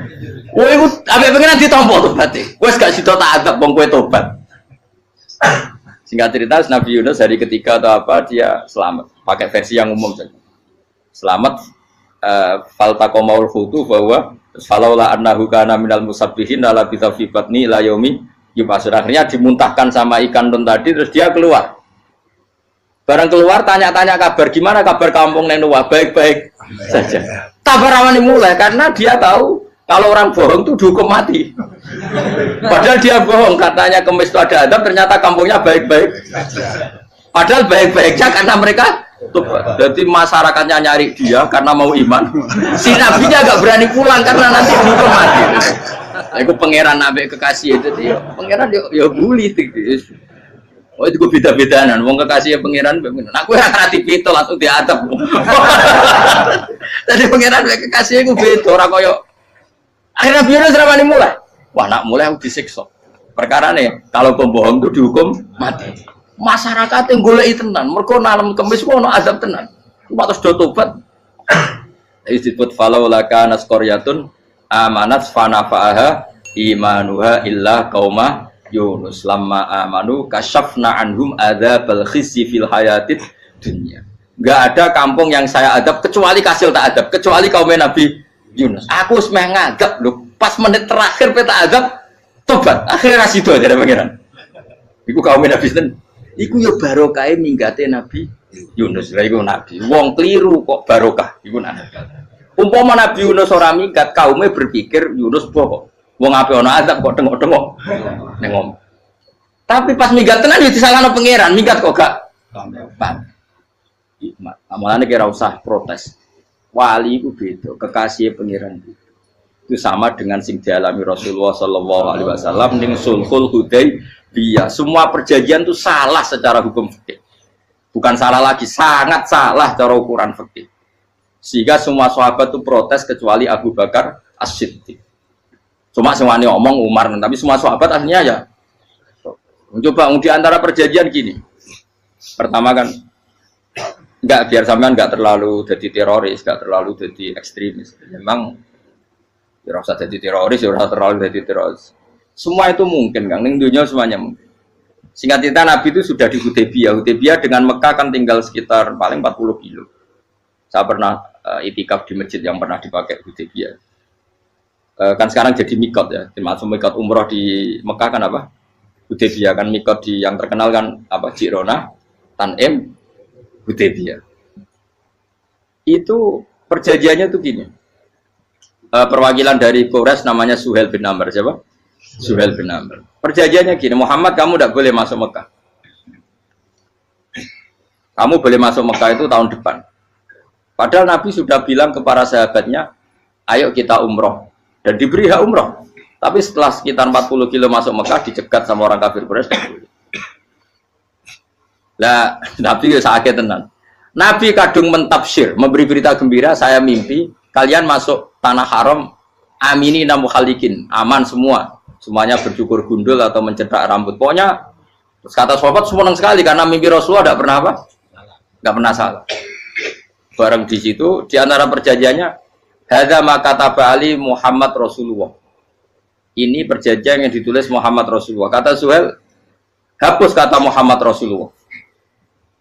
Wah itu apa pengen ditompo tuh berarti. Wes gak sido tak adab bang kue tobat. Singkat cerita Nabi Yunus hari ketiga atau apa dia selamat. Pakai versi yang umum saja. Selamat. Faltaqamaul hutu bahwa falaula annahu kana minal musabbihin la bi batni ila yaumi yub'atsun. Akhirnya dimuntahkan sama ikan nun tadi terus dia keluar. Barang keluar tanya-tanya kabar gimana kabar kampung Nenuwa, baik-baik saja. Kabar awalnya mulai karena dia tahu kalau orang bohong itu dihukum mati. Padahal dia bohong katanya Kemis itu ada adab, ternyata kampungnya baik-baik. Padahal baik-baiknya karena mereka tobat. Jadi masyarakatnya nyari dia karena mau iman. Si nabinya agak berani pulang karena nanti dihukum mati. Aku pangeran nabi kekasih itu dia. Pangeran ya bully itu. Oh itu beda-bedaan. Wong kekasih pangeran. Aku yang rati pitol langsung diadab. Jadi pangeran kekasih aku beda. Orang koyo. Akhirnya biar seramani mulai. Wah nak mulai aku disiksa. Perkara nih kalau pembohong itu dihukum mati. Masyarakat yang golek tenan, mergo nalem kemis ku ono azab tenan. Cuma terus do tobat. Disebut falau laka nasqaryatun amanat fanafa'aha imanuha illa qauma Yunus lamma amanu kasyafna anhum adzabal khizyi fil hayatid dunya. Enggak ada kampung yang saya adab kecuali kasil tak adab, kecuali kaum Nabi Yunus. Aku semeh ngadab lho, pas menit terakhir peta adab tobat. Akhirnya sido aja pangeran. Iku kaum Nabi ten. Iku ya barokah minggate Nabi Yunus. Lah iku nabi. Wong kliru kok barokah. Iku nabi. Umpama Nabi Yunus ora minggat, kaume berpikir Yunus bohong. Wong ape ana azab kok tengok-tengok. Nengom. Tapi pas minggat tenan ya disalahno pangeran, minggat kok gak paham. Hikmat. Amalane kira usah protes. Wali iku beda, kekasih pangeran. Itu sama dengan sing dialami Rasulullah sallallahu alaihi wasallam ning Sulhul Hudaybiyah. Semua perjanjian itu salah secara hukum fikih. Bukan salah lagi, sangat salah cara ukuran fikih. Sehingga semua sahabat itu protes kecuali Abu Bakar As-Siddiq. Cuma semuanya ngomong Umar, tapi semua sahabat aslinya ya. Coba di antara perjanjian gini. Pertama kan enggak biar sampean enggak terlalu jadi teroris, enggak terlalu jadi ekstremis. Memang ya rasa jadi teroris, ya rasa terlalu jadi teroris. Semua itu mungkin, Kang. Ning dunia semuanya mungkin. Singkat cerita Nabi itu sudah di Hudaybiyah. Hudaybiyah dengan Mekah kan tinggal sekitar paling 40 kilo. Saya pernah itikaf di masjid yang pernah dipakai Hudaybiyah. Kan sekarang jadi mikot ya. Termasuk mikot umroh di Mekah kan apa? Hudaybiyah kan mikot di yang terkenal kan apa? Jirona, Tanim, Hudaybiyah. Itu perjanjiannya tuh gini. Perwakilan dari Quraisy namanya Suhail bin Amr, siapa? Suhail bin Amr. Perjanjiannya gini, Muhammad kamu tidak boleh masuk Mekah. Kamu boleh masuk Mekah itu tahun depan. Padahal Nabi sudah bilang kepada sahabatnya, ayo kita umroh. Dan diberi hak umroh. Tapi setelah sekitar 40 kilo masuk Mekah, dicegat sama orang kafir Quraisy. Lah, Nabi sakit tenan. Nabi kadung mentafsir, memberi berita gembira, saya mimpi kalian masuk tanah haram amini namukhalikin, aman semua. Semuanya bercukur gundul atau mencetak rambut. Pokoknya terus kata sahabat senang sekali karena mimpi Rasulullah tidak pernah apa? Enggak pernah salah. Bareng di situ di antara perjanjiannya hadza ma kataba ali Muhammad Rasulullah. Ini perjanjian yang ditulis Muhammad Rasulullah. Kata Suhail, hapus kata Muhammad Rasulullah.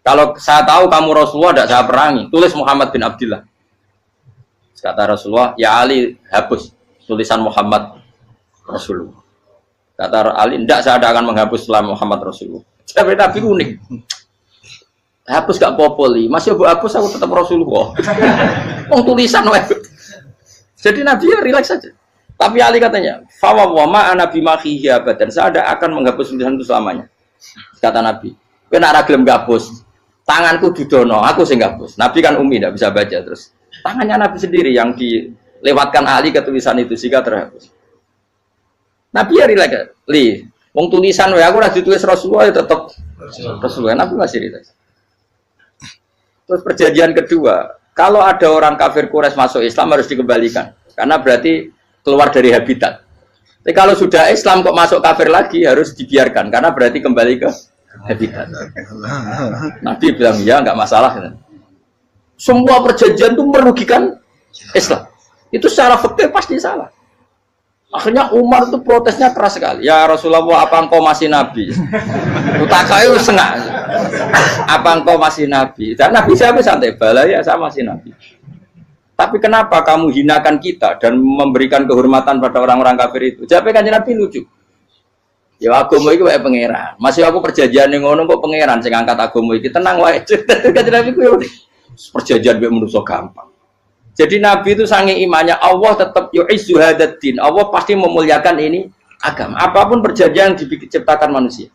Kalau saya tahu kamu Rasulullah tidak saya perangi, tulis Muhammad bin Abdullah. Kata Rasulullah, ya Ali hapus tulisan Muhammad Rasulullah. Kata Ali, tidak saya akan menghapus setelah Muhammad Rasulullah. Tapi unik. Hapus gak popoli, masih aku hapus aku tetap Rasulullah. Wong tulisan wae. Jadi Nabi ya rileks saja. Tapi Ali katanya, fa wa ma ana bimakhihi abadan. Saya tidak akan menghapus tulisan itu selamanya. Kata Nabi, kowe nek ra gelem hapus, tanganku didono, aku sing hapus. Nabi kan umi tidak bisa baca terus. Tangannya Nabi sendiri yang dilewatkan Ali ke tulisan itu sehingga terhapus. Nabi ya rileks. Wong tulisan wae aku ora ditulis Rasulullah ya tetap Rasulullah. Nabi masih rileks. Terus perjanjian kedua, kalau ada orang kafir Quraisy masuk Islam harus dikembalikan karena berarti keluar dari habitat. Tapi kalau sudah Islam kok masuk kafir lagi harus dibiarkan karena berarti kembali ke habitat. Nabi bilang ya nggak masalah. Semua perjanjian itu merugikan Islam. Itu secara fikih pasti salah. Akhirnya Umar itu protesnya keras sekali. Ya Rasulullah, apa engkau masih nabi? Utakai sengak. Apa engkau masih nabi? Dan Nabi siapa santai bala ya saya masih nabi. Tapi kenapa kamu hinakan kita dan memberikan kehormatan pada orang-orang kafir itu? Jawabnya kan Nabi lucu. Ya agama itu kayak pangeran. Masih aku perjanjian yang ngono kok pangeran sing angkat agama iki tenang wae. Kan Nabi ku yo perjanjian mek manusa gampang. Jadi Nabi itu saking imannya Allah tetap yu'izzu hadaddin. Allah pasti memuliakan ini agama. Apapun perjanjian yang diciptakan manusia.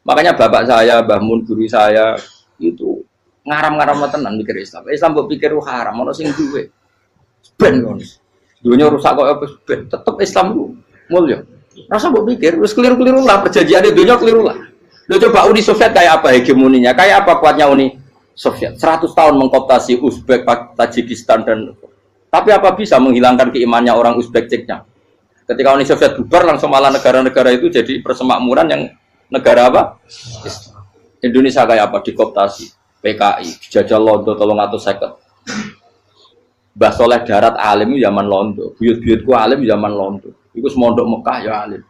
Makanya bapak saya, Mbah Mun guru saya itu ngaram-ngaram tenan mikir Islam. Islam mbok pikir haram, ono sing duwe. Ben ngono. Dunia rusak kok apa ben, tetep Islam ku mulya. Rasa mbok pikir wis keliru-keliru lah perjanjiane dunia keliru lah. Lo coba Uni Soviet kayak apa hegemoninya? Kayak apa kuatnya Uni Soviet? 100 tahun mengkooptasi Uzbek, Tajikistan dan tapi apa bisa menghilangkan keimannya orang Uzbek Ceknya? Ketika Uni Soviet bubar langsung malah negara-negara itu jadi persemakmuran yang negara apa? Indonesia kayak apa? Dikooptasi PKI, dijajah Londo 350. Mbah Soleh Darat alim zaman Londo, buyut-buyutku alim zaman Londo. Iku semondok Mekah ya alim.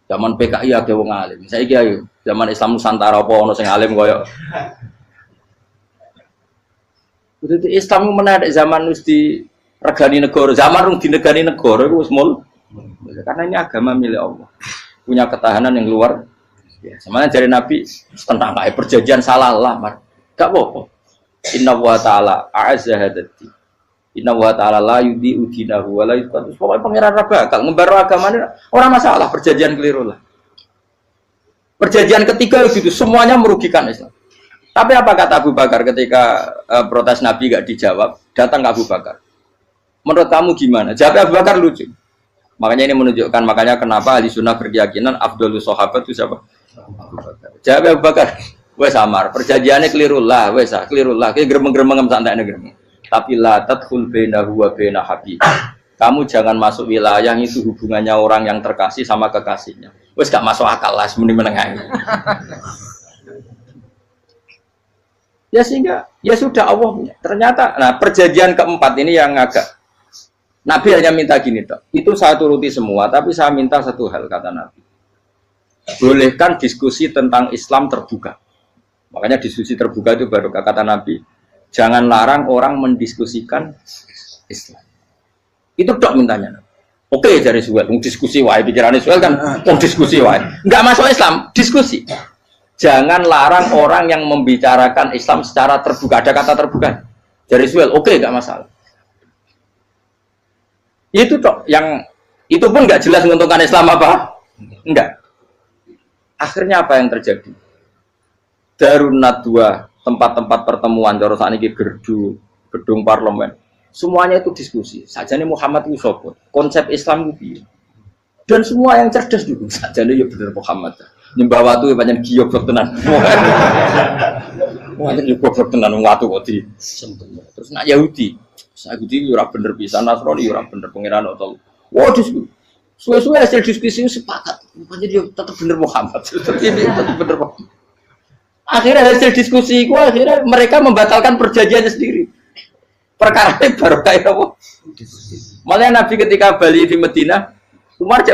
Zaman PKI akeh wong alim. Saiki ayo, zaman Islam Nusantara apa ono sing alim koyo. Jadi Islam menarik zaman wis di regani negara, zaman rung dinegani negara iku wis mul. Karena ini agama milik Allah. Punya ketahanan yang luar biasa. Sebenarnya dari Nabi tentang kayak perjanjian salah lah, gak apa-apa. Inna wa ta'ala a'azza hadati. Inna wa ta'ala la yudhi'u dinahu wa la yudhi'u. Pokoknya pangeran bakal ngembar agamanya orang masalah perjanjian keliru lah. Perjanjian ketiga itu semuanya merugikan Islam. Tapi apa kata Abu Bakar ketika protes Nabi gak dijawab, datang ke Abu Bakar. Menurut kamu gimana? Jawab Abu Bakar lucu. Makanya ini menunjukkan makanya kenapa ahli sunnah berkeyakinan Afdhalus Sahabat itu siapa? Abu Bakar. Jawab Abu Bakar. Wes samar, perjanjiannya keliru lah, wes keliru lah. Kayak gremeng-gremeng santai gremeng. Tapi la tadkhul bainahu wa baina habib. Kamu jangan masuk wilayah itu hubungannya orang yang terkasih sama kekasihnya. Wes gak masuk akal lah semeni menengahi. Ya sehingga ya sudah Allah punya. Ternyata nah perjanjian keempat ini yang agak Nabi hanya minta gini toh. Itu saya turuti semua, tapi saya minta satu hal kata Nabi. Bolehkan diskusi tentang Islam terbuka. Makanya diskusi terbuka itu baru kata Nabi. Jangan larang orang mendiskusikan Islam. Itu dok mintanya. Oke dari Suel, diskusi wae pikirannya Suel kan, diskusi wae. Enggak masuk Islam, diskusi. Jangan larang orang yang membicarakan Islam secara terbuka. Ada kata terbuka. Dari Suel, oke enggak masalah. Itu toh yang itu pun nggak jelas menguntungkan Islam apa? Enggak. Akhirnya apa yang terjadi? Darun Nadwa, tempat-tempat pertemuan saat ini gerdu, gedung parlemen, semuanya itu diskusi. Sajane Muhammad itu sopot, konsep Islam itu. Dan semua yang cerdas juga. Sajane ya bener Muhammad. Nyembah watu banyak giok tenan. Wong itu goblok tenan watu kok di. Terus nak Yahudi Yahudi ora bener bisa, Nasrani ora bener pengiran atau. Wah diskusi. Suwe-suwe hasil diskusi sepakat. Jadi tetap bener Muhammad. Tetap bener Muhammad. Akhirnya hasil diskusi itu akhirnya mereka membatalkan perjanjiannya sendiri. Perkara ini baru kayak apa? Malah Nabi ketika balik di Medina, Umar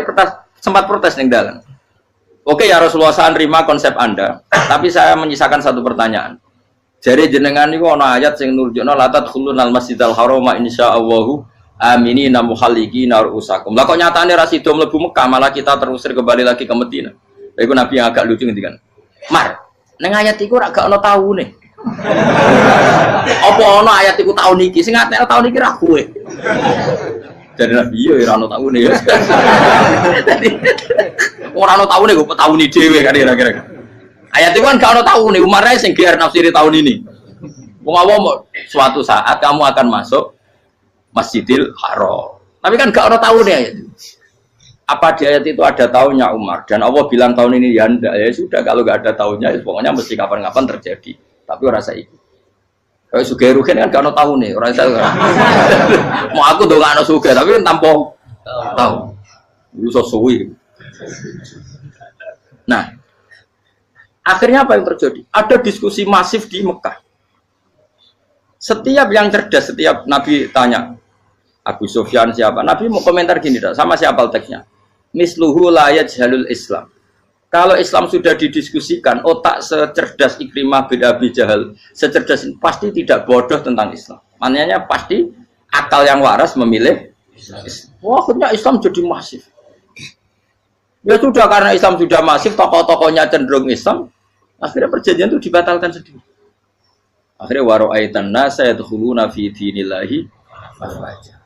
sempat protes ning dalan. Oke ya Rasulullah, saya nerima konsep Anda, tapi saya menyisakan satu pertanyaan. Jadi jenengan niku ana ayat sing nurjukna la tadkhulunal masjidal harama insyaallahu aminina muhalliqina ru'usakum. Lah kok nyatane ra sida mlebu Mekah malah kita terusir kembali lagi ke Madinah. Lha iku Nabi yang agak lucu ngendikan. Mar, ning ayat iku ra gak ana taune. Apa ana ayat iku taun iki? Sing ngatene taun iki ra kowe. Jadi Nabi yo ora ana taune ya. Ora ana taune kok tauni dhewe kan kira-kira. Ayat itu kan kalau tahu nih Umarnya sing biar nafsiri tahun ini. Mau suatu saat kamu akan masuk Masjidil Haram. Tapi kan gak orang tahu nih ayat itu. Apa di ayat itu ada tahunnya Umar dan Allah bilang tahun ini ya enggak ya sudah kalau gak ada tahunnya ya pokoknya mesti kapan-kapan terjadi. Tapi orang saya ikut. Kayak Sugih Ruhin kan gak orang tahu nih orang saya. Mau aku tuh gak ada Sugih tapi kan tanpa tahu. Itu sesuai. Nah. Akhirnya apa yang terjadi? Ada diskusi masif di Mekah. Setiap yang cerdas, setiap Nabi tanya, Abu Sufyan siapa? Nabi mau komentar gini, sama siapa teksnya? Misluhu la yajhalul Islam. Kalau Islam sudah didiskusikan, otak secerdas Ikrimah bin Abi Jahal, secerdas ini pasti tidak bodoh tentang Islam. Maknanya pasti akal yang waras memilih Islam. Wah, akhirnya Islam jadi masif. Ya sudah, karena Islam sudah masif, tokoh-tokohnya cenderung Islam, akhirnya perjanjian itu dibatalkan sendiri. Akhirnya waro'aitan nasa yadkhuluna fi dinillahi afwaja.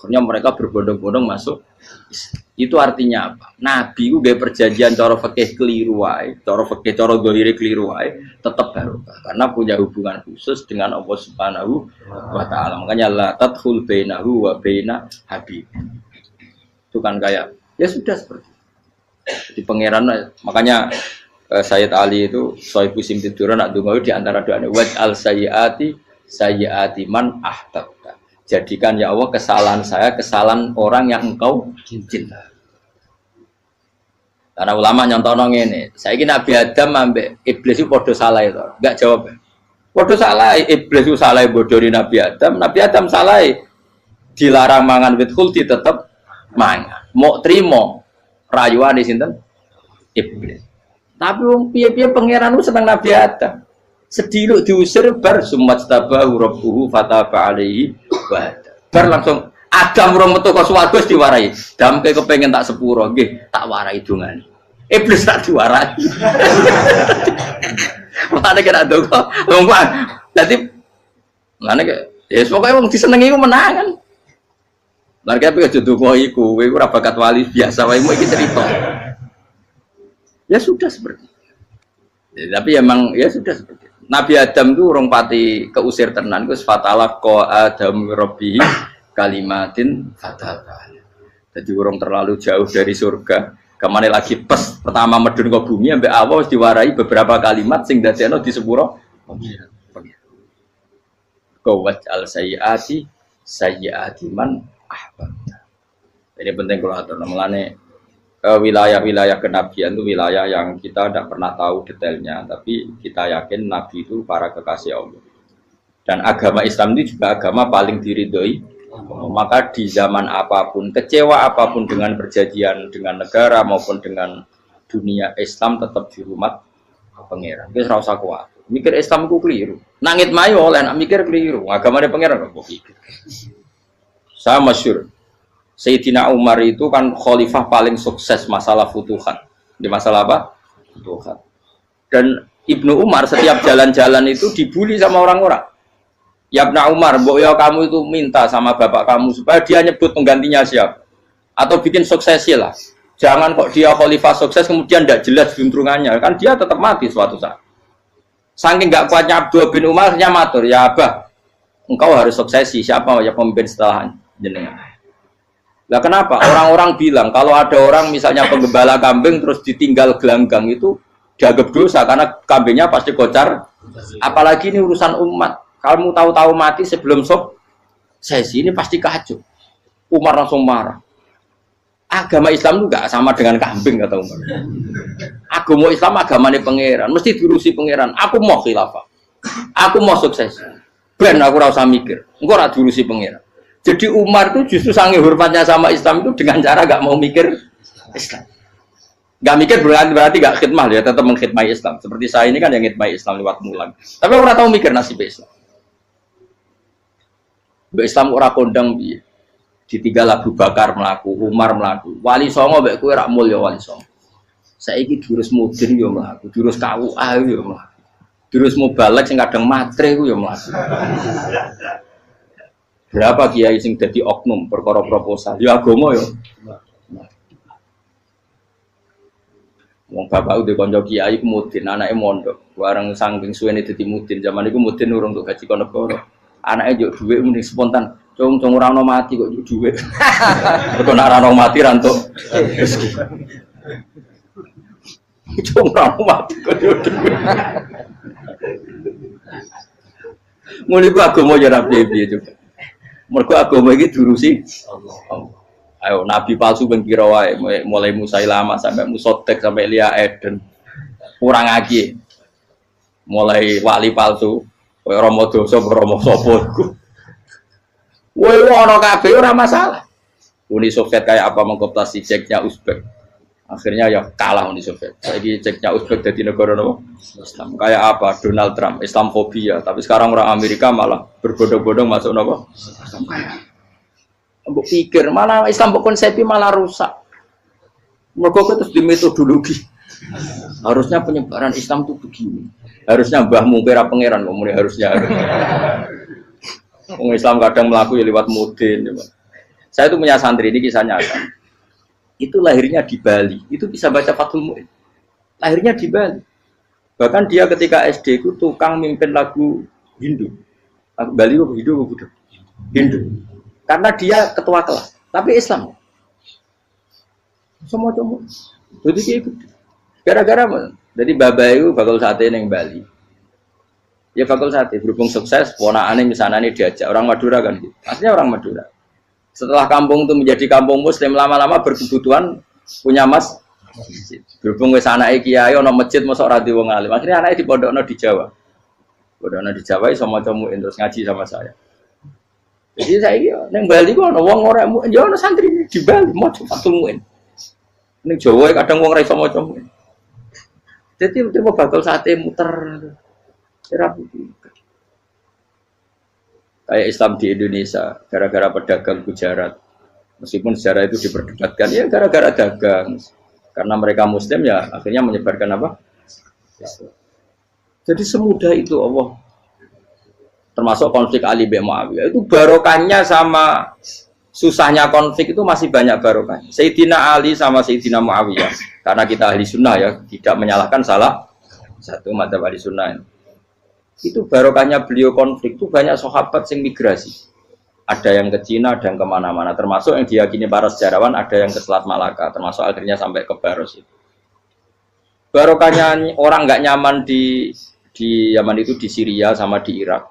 Akhirnya mereka berbondong-bondong masuk. Itu artinya apa? Nabi itu gak perjanjian cara fikih keliru wae, cara fikih cara zahire keliru wae, tetap barokah karena punya hubungan khusus dengan Allah Subhanahu wa taala. Makanya la tadkhul bainahu wa baina habib. Itu kan kayak ya sudah seperti itu. Di pangeran makanya Sayyid Ali itu Sohibu Simtiduran nak donga di antara doanya waj al sayyiati man ahtabta. Jadikan ya Allah kesalahan saya kesalahan orang yang engkau cinta. Karena ulama nyontono ngene, saiki Nabi Adam ambek iblis itu padha salah itu. Enggak jawab. Padha salah, iblis itu salah bodoni Nabi Adam salah dilarang mangan wit khuldi tetep mangan. Mau trimo rayuane sinten? Iblis. Tapi wong piye-piye pangeran ku seneng Nabi Adam. Sediluk diusir bar sumat tabahu rabbuhu fataba alaihi wa bar langsung Adam rong metu ka swarga diwarai. Damke kepengin tak sepuro nggih, tak warai dongane. Iblis tak diwarai. Mulane kira ndonga, lompat. Dadi ngene ke ya pokoke wong disenengi ku menangan. Lah kaya aja ndonga iku, kowe ora bakat wali biasa wae iki cerita. Ya sudah seperti itu. Ya, tapi emang ya sudah seperti itu. Nabi Adam itu orang pati keusir tenan ku fatalah ko Adam Rabbi kalimatin fataba. Jadi orang terlalu jauh dari surga. Kemana lagi pas pertama medun ke bumi ambek Allah diwarai beberapa kalimat sing dadekno di sepuro Qawat al sayyiati man ahbabta. Ini penting kalau atur namanya wilayah-wilayah kenabian itu wilayah yang kita tidak pernah tahu detailnya, tapi kita yakin Nabi itu para kekasih Allah. Dan agama Islam itu juga agama paling diridhoi. Maka di zaman apapun, kecewa apapun dengan perjanjian dengan negara maupun dengan dunia, Islam tetap dihormat pangeran. Kita ora usah kuat. Mikir Islam ku keliru. Nangit mayu oleh nak mikir keliru. Agama pangeran kok pikir. Saya masyhur. Sayyidina Umar itu kan khalifah paling sukses masalah futuhat. Di masalah apa? Futuhat. Dan Ibnu Umar setiap jalan-jalan itu dibully sama orang-orang. Ya Ibnu Umar, mbok ya kamu itu minta sama bapak kamu supaya dia nyebut penggantinya siapa. Atau bikin suksesi lah. Jangan kok dia khalifah sukses kemudian tidak jelas juntrungannya. Kan dia tetap mati suatu saat. Saking nggak kuatnya Abdul bin Umar, dia matur, ya Abah, engkau harus suksesi. Siapa ya pemimpin setelah jenengan? Nah kenapa? Orang-orang bilang kalau ada orang misalnya penggembala kambing terus ditinggal gelanggang itu dianggap dosa karena kambingnya pasti kocar. Apalagi ini urusan umat. Kamu tahu-tahu mati sebelum sesi ini pasti kacau. Umar langsung marah. Agama Islam juga sama dengan kambing kata Umar. Agama Islam agamanya pangeran, mesti diurusi pangeran. Aku mau khilafah, aku mau sukses. Ben aku rasa mikir, engkau ora diurusi pangeran. Jadi Umar itu justru sange hormatnya sama Islam itu dengan cara gak mau mikir Islam. Gak mikir berarti gak khidmah ya, tetap mengkhidmati Islam. Seperti saya ini kan yang khidmati Islam lewat mulang. Tapi aku ora tahu mikir nasib Islam. Islam ora kondang piye. Ditinggal Abu Bakar mlaku, Umar mlaku. Wali songo mbek kowe rak mulya wali songo. Saiki durus mudin yo mlaku, durus KUA yo mlaku. Durus mubalek sing kadang matre ku yo mlaku. Berapa kiai sing dadi oknum perkara proposal? Ya agama yo. Wong bapak udah konco kiai ku mudin, anake mondok. Bareng saking suwene dadi mudin, zaman iku mudin urung untuk gaji kono negara. Anake njuk dhuwit mending spontan. Cung ora ono mati kok njuk dhuwit. Kok ora ono mati ra entuk rezeki. Cung ora ono mati kok njuk dhuwit. Mulai ku agama ya ra piye-piye juga. Mergo agama iki diurusi Allah. Ayo nabi palsu ben kira wae mulai Musailama sampai Musotek sampai Lia Eden. Kurang lagi. Mulai wali palsu kowe Rama dosa Rama sapa iku. Kowe ono kabeh ora masalah. Uni Soviet kayak apa mengkooptasi Ceknya Uzbek. Akhirnya ya kalah Uni Soviet. Saiki Ceknya Uzbek dadi negara nopo? Islam. Kayak apa? Donald Trump, Islamofobia. Tapi sekarang orang Amerika malah berbondong-bondong masuk nopo? Islam kaya. Mbok pikir malah Islam konsepi malah rusak. Mergo terus di metodologi. Harusnya penyebaran Islam itu begini. Harusnya mbahmu kira pangeran kok mulai harusnya. Wong Islam kadang mlaku ya lewat mudin ya. Saya itu punya santri, ini kisah nyata. Itu lahirnya di Bali, itu bisa baca Fathul Mu'in. Lahirnya di Bali. Bahkan dia ketika SD itu tukang mimpin lagu Hindu. Lagu Bali itu Hindu, Hindu. Karena dia ketua kelas, tapi Islam. Semua cuma. Jadi kayak gitu. Gara-gara jadi babay itu bakal sate neng Bali. Ya bakal sate berhubung sukses, ponakane misalnya ini diajak orang Madura kan gitu. Aslinya orang Madura. Setelah kampung itu menjadi kampung Muslim, lama-lama berkebutuhan punya masjid. Berhubung wis anake kiai ana masjid mosok ora di wong alim. Akhirnya anake dipondokno di Jawa. Pondokno di Jawa iso maca muin terus ngaji sama saya. Jadi saya iki ning Bali kok ana wong ora muin, ya ana santri di Bali maca Fathul Muin. Ning Jawa kadang wong ora iso maca muin. Jadi tiba bakal sate muter. Era kayak Islam di Indonesia gara-gara pedagang Gujarat, meskipun sejarah itu diperdebatkan ya gara-gara dagang karena mereka Muslim ya akhirnya menyebarkan apa? Jadi semudah itu Allah, termasuk konflik Ali bin Muawiyah itu barokahnya sama susahnya konflik itu masih banyak barokahnya. Sayyidina Ali sama Sayyidina Muawiyah karena kita ahli sunnah ya tidak menyalahkan salah satu madzhab ahli sunnah itu barokahnya beliau konflik itu banyak sahabat yang migrasi. Ada yang ke Cina, ada yang kemana-mana. Termasuk yang diyakini para sejarawan ada yang ke Selat Malaka. Termasuk akhirnya sampai ke Baros itu. Barokahnya orang nggak nyaman di Yaman itu di Syria sama di Irak.